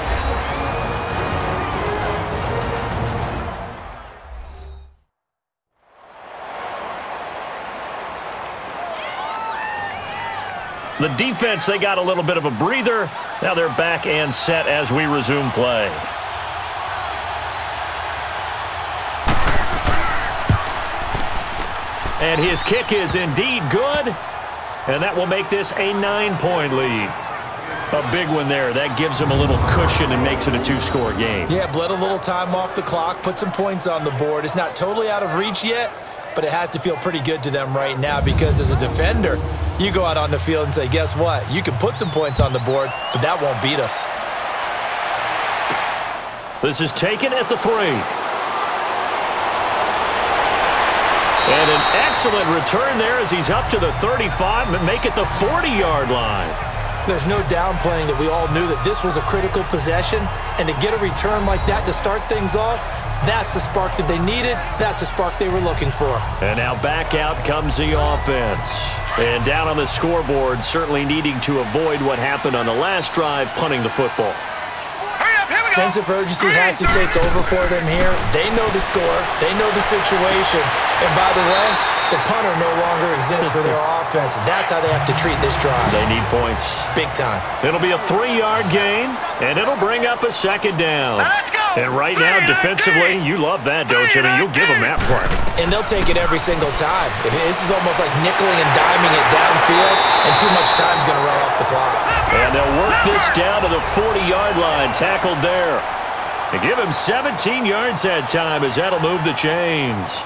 The defense, they got a little bit of a breather. Now they're back and set as we resume play. And his kick is indeed good. And that will make this a 9-point lead. A big one there. That gives him a little cushion and makes it a 2-score game. Yeah, bled a little time off the clock, put some points on the board. It's not totally out of reach yet, but it has to feel pretty good to them right now because as a defender, you go out on the field and say, guess what? You can put some points on the board, but that won't beat us. This is taken at the 3. And an excellent return there as he's up to the 35 and make it the 40-yard line. There's no downplaying that we all knew that this was a critical possession, and to get a return like that to start things off, that's the spark that they needed. That's the spark they were looking for. And now back out comes the offense. And down on the scoreboard, certainly needing to avoid what happened on the last drive, punting the football. Sense of urgency has to take over for them here. They know the score. They know the situation. And by the way, the punter no longer exists for their offense. That's how they have to treat this drive. They need points. Big time. It'll be a 3-yard gain, and it'll bring up a 2nd down. And right now, defensively, you love that, don't you? I mean, you'll give them that play. And they'll take it every single time. This is almost like nickeling and diming it downfield, and too much time's going to run off the clock. And they'll work this down to the 40-yard line, tackled there. And give him 17 yards that time as that'll move the chains.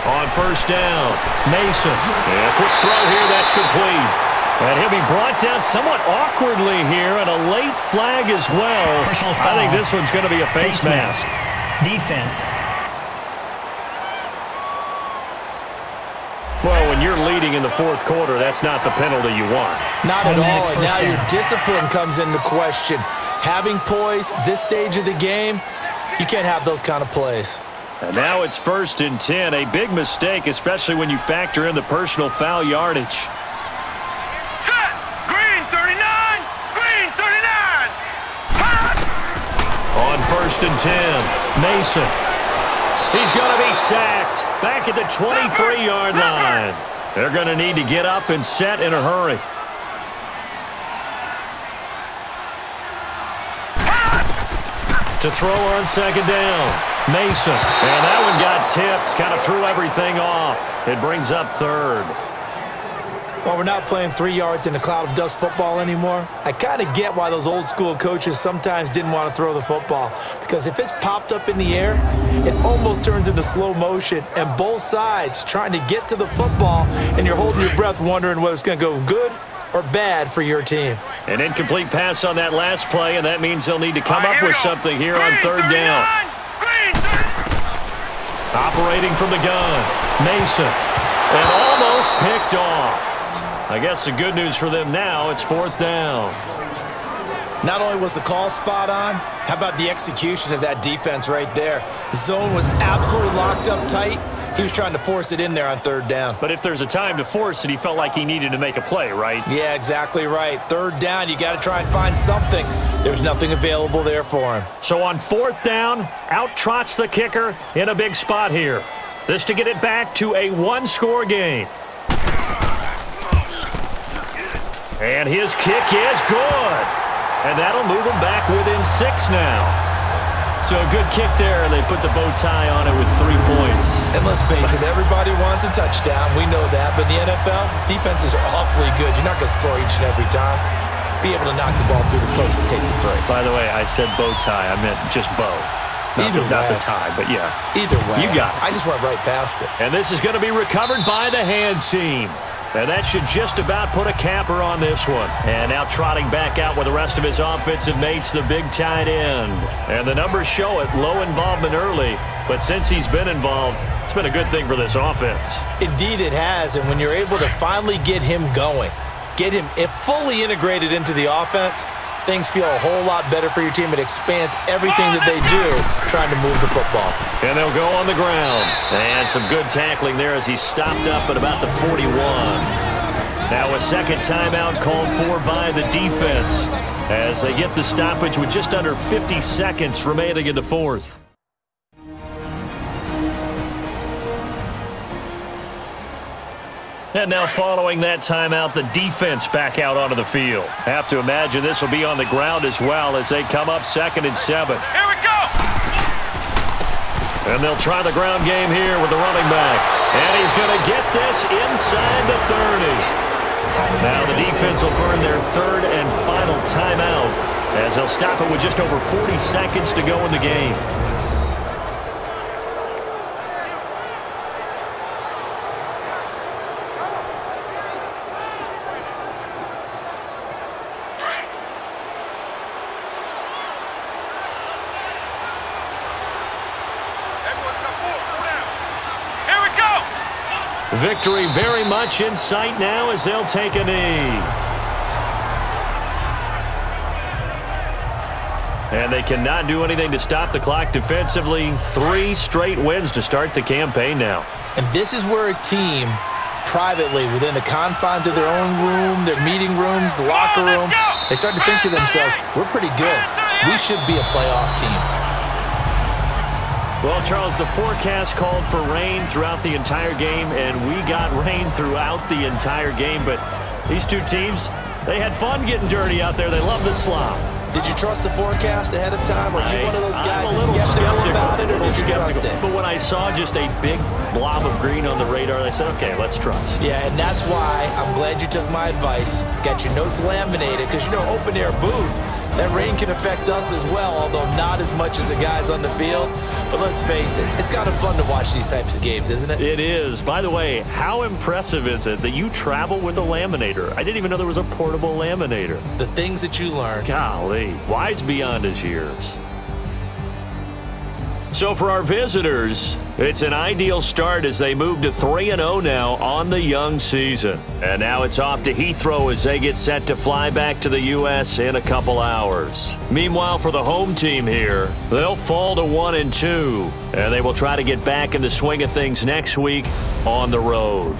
On 1st down, Mason. And a quick throw here, that's complete. And he'll be brought down somewhat awkwardly here, and a late flag as well. I think this one's going to be a face mask. Defense. Well, when you're leading in the 4th quarter, that's not the penalty you want. Not at all, and now your discipline comes into question. Having poise this stage of the game, you can't have those kind of plays. And now it's 1st and 10. A big mistake, especially when you factor in the personal foul yardage. Set! Green 39! Green 39! On 1st and 10, Mason. He's going to be sacked back at the 23-yard line. They're going to need to get up and set in a hurry. To throw on 2nd down, Mason. And that one got tipped, kind of threw everything off. It brings up 3rd. Well, we're not playing 3 yards in a cloud of dust football anymore. I kind of get why those old school coaches sometimes didn't want to throw the football. Because if it's popped up in the air, it almost turns into slow motion. And both sides trying to get to the football, and you're holding your breath wondering whether it's going to go good or bad for your team. An incomplete pass on that last play, and that means they'll need to come up with something here on 3rd down. Operating from the gun, Mason. And almost picked off. I guess the good news for them now, it's 4th down. Not only was the call spot on, how about the execution of that defense right there? The zone was absolutely locked up tight. He was trying to force it in there on 3rd down. But if there's a time to force it, he felt like he needed to make a play, right? Yeah, exactly right. 3rd down, you got to try and find something. There's nothing available there for him. So on 4th down, out trots the kicker in a big spot here. This to get it back to a 1-score game. And his kick is good. And that'll move him back within 6 now. So a good kick there, and they put the bow tie on it with 3 points. And let's face it, everybody wants a touchdown. We know that. But in the NFL, defenses are awfully good. You're not going to score each and every time. Be able to knock the ball through the post and take the 3. By the way, I said bow tie. I meant just bow. Not the tie, but yeah. Either way. You got it. I just went right past it. And this is going to be recovered by the hands team. And that should just about put a capper on this one. And now trotting back out with the rest of his offensive mates, the big tight end. And the numbers show it, low involvement early. But since he's been involved, it's been a good thing for this offense. Indeed it has, and when you're able to finally get him going, get him fully integrated into the offense, things feel a whole lot better for your team. It expands everything that they do trying to move the football. And they'll go on the ground. And some good tackling there as he stopped up at about the 41. Now a second timeout called for by the defense as they get the stoppage with just under 50 seconds remaining in the fourth. And now following that timeout, the defense back out onto the field. Have to imagine this will be on the ground as well as they come up 2nd and 7. Here we go! And they'll try the ground game here with the running back. And he's going to get this inside the 30. Now the defense will burn their 3rd and final timeout as they'll stop it with just over 40 seconds to go in the game. Victory very much in sight now as they'll take a knee. And they cannot do anything to stop the clock defensively. 3 straight wins to start the campaign now. And this is where a team, privately, within the confines of their own room, their meeting rooms, the locker room, they start to think to themselves, we're pretty good. We should be a playoff team. Well, Charles, the forecast called for rain throughout the entire game, and we got rain throughout the entire game. But these two teams, they had fun getting dirty out there. They love the slop. Did you trust the forecast ahead of time? Are you one of those guys that's skeptical about it, or did you trust it? But when I saw just a big blob of green on the radar, I said, okay, let's trust. Yeah, and that's why I'm glad you took my advice. Got your notes laminated, because, you know, open-air booth, that rain can affect us as well, although not as much as the guys on the field. But let's face it, it's kind of fun to watch these types of games, isn't it? It is. By the way, how impressive is it that you travel with a laminator? I didn't even know there was a portable laminator. The things that you learn. Golly, wise beyond his years. So for our visitors, it's an ideal start as they move to 3-0 now on the young season. And now it's off to Heathrow as they get set to fly back to the U.S. in a couple hours. Meanwhile, for the home team here, they'll fall to 1-2, and they will try to get back in the swing of things next week on the road.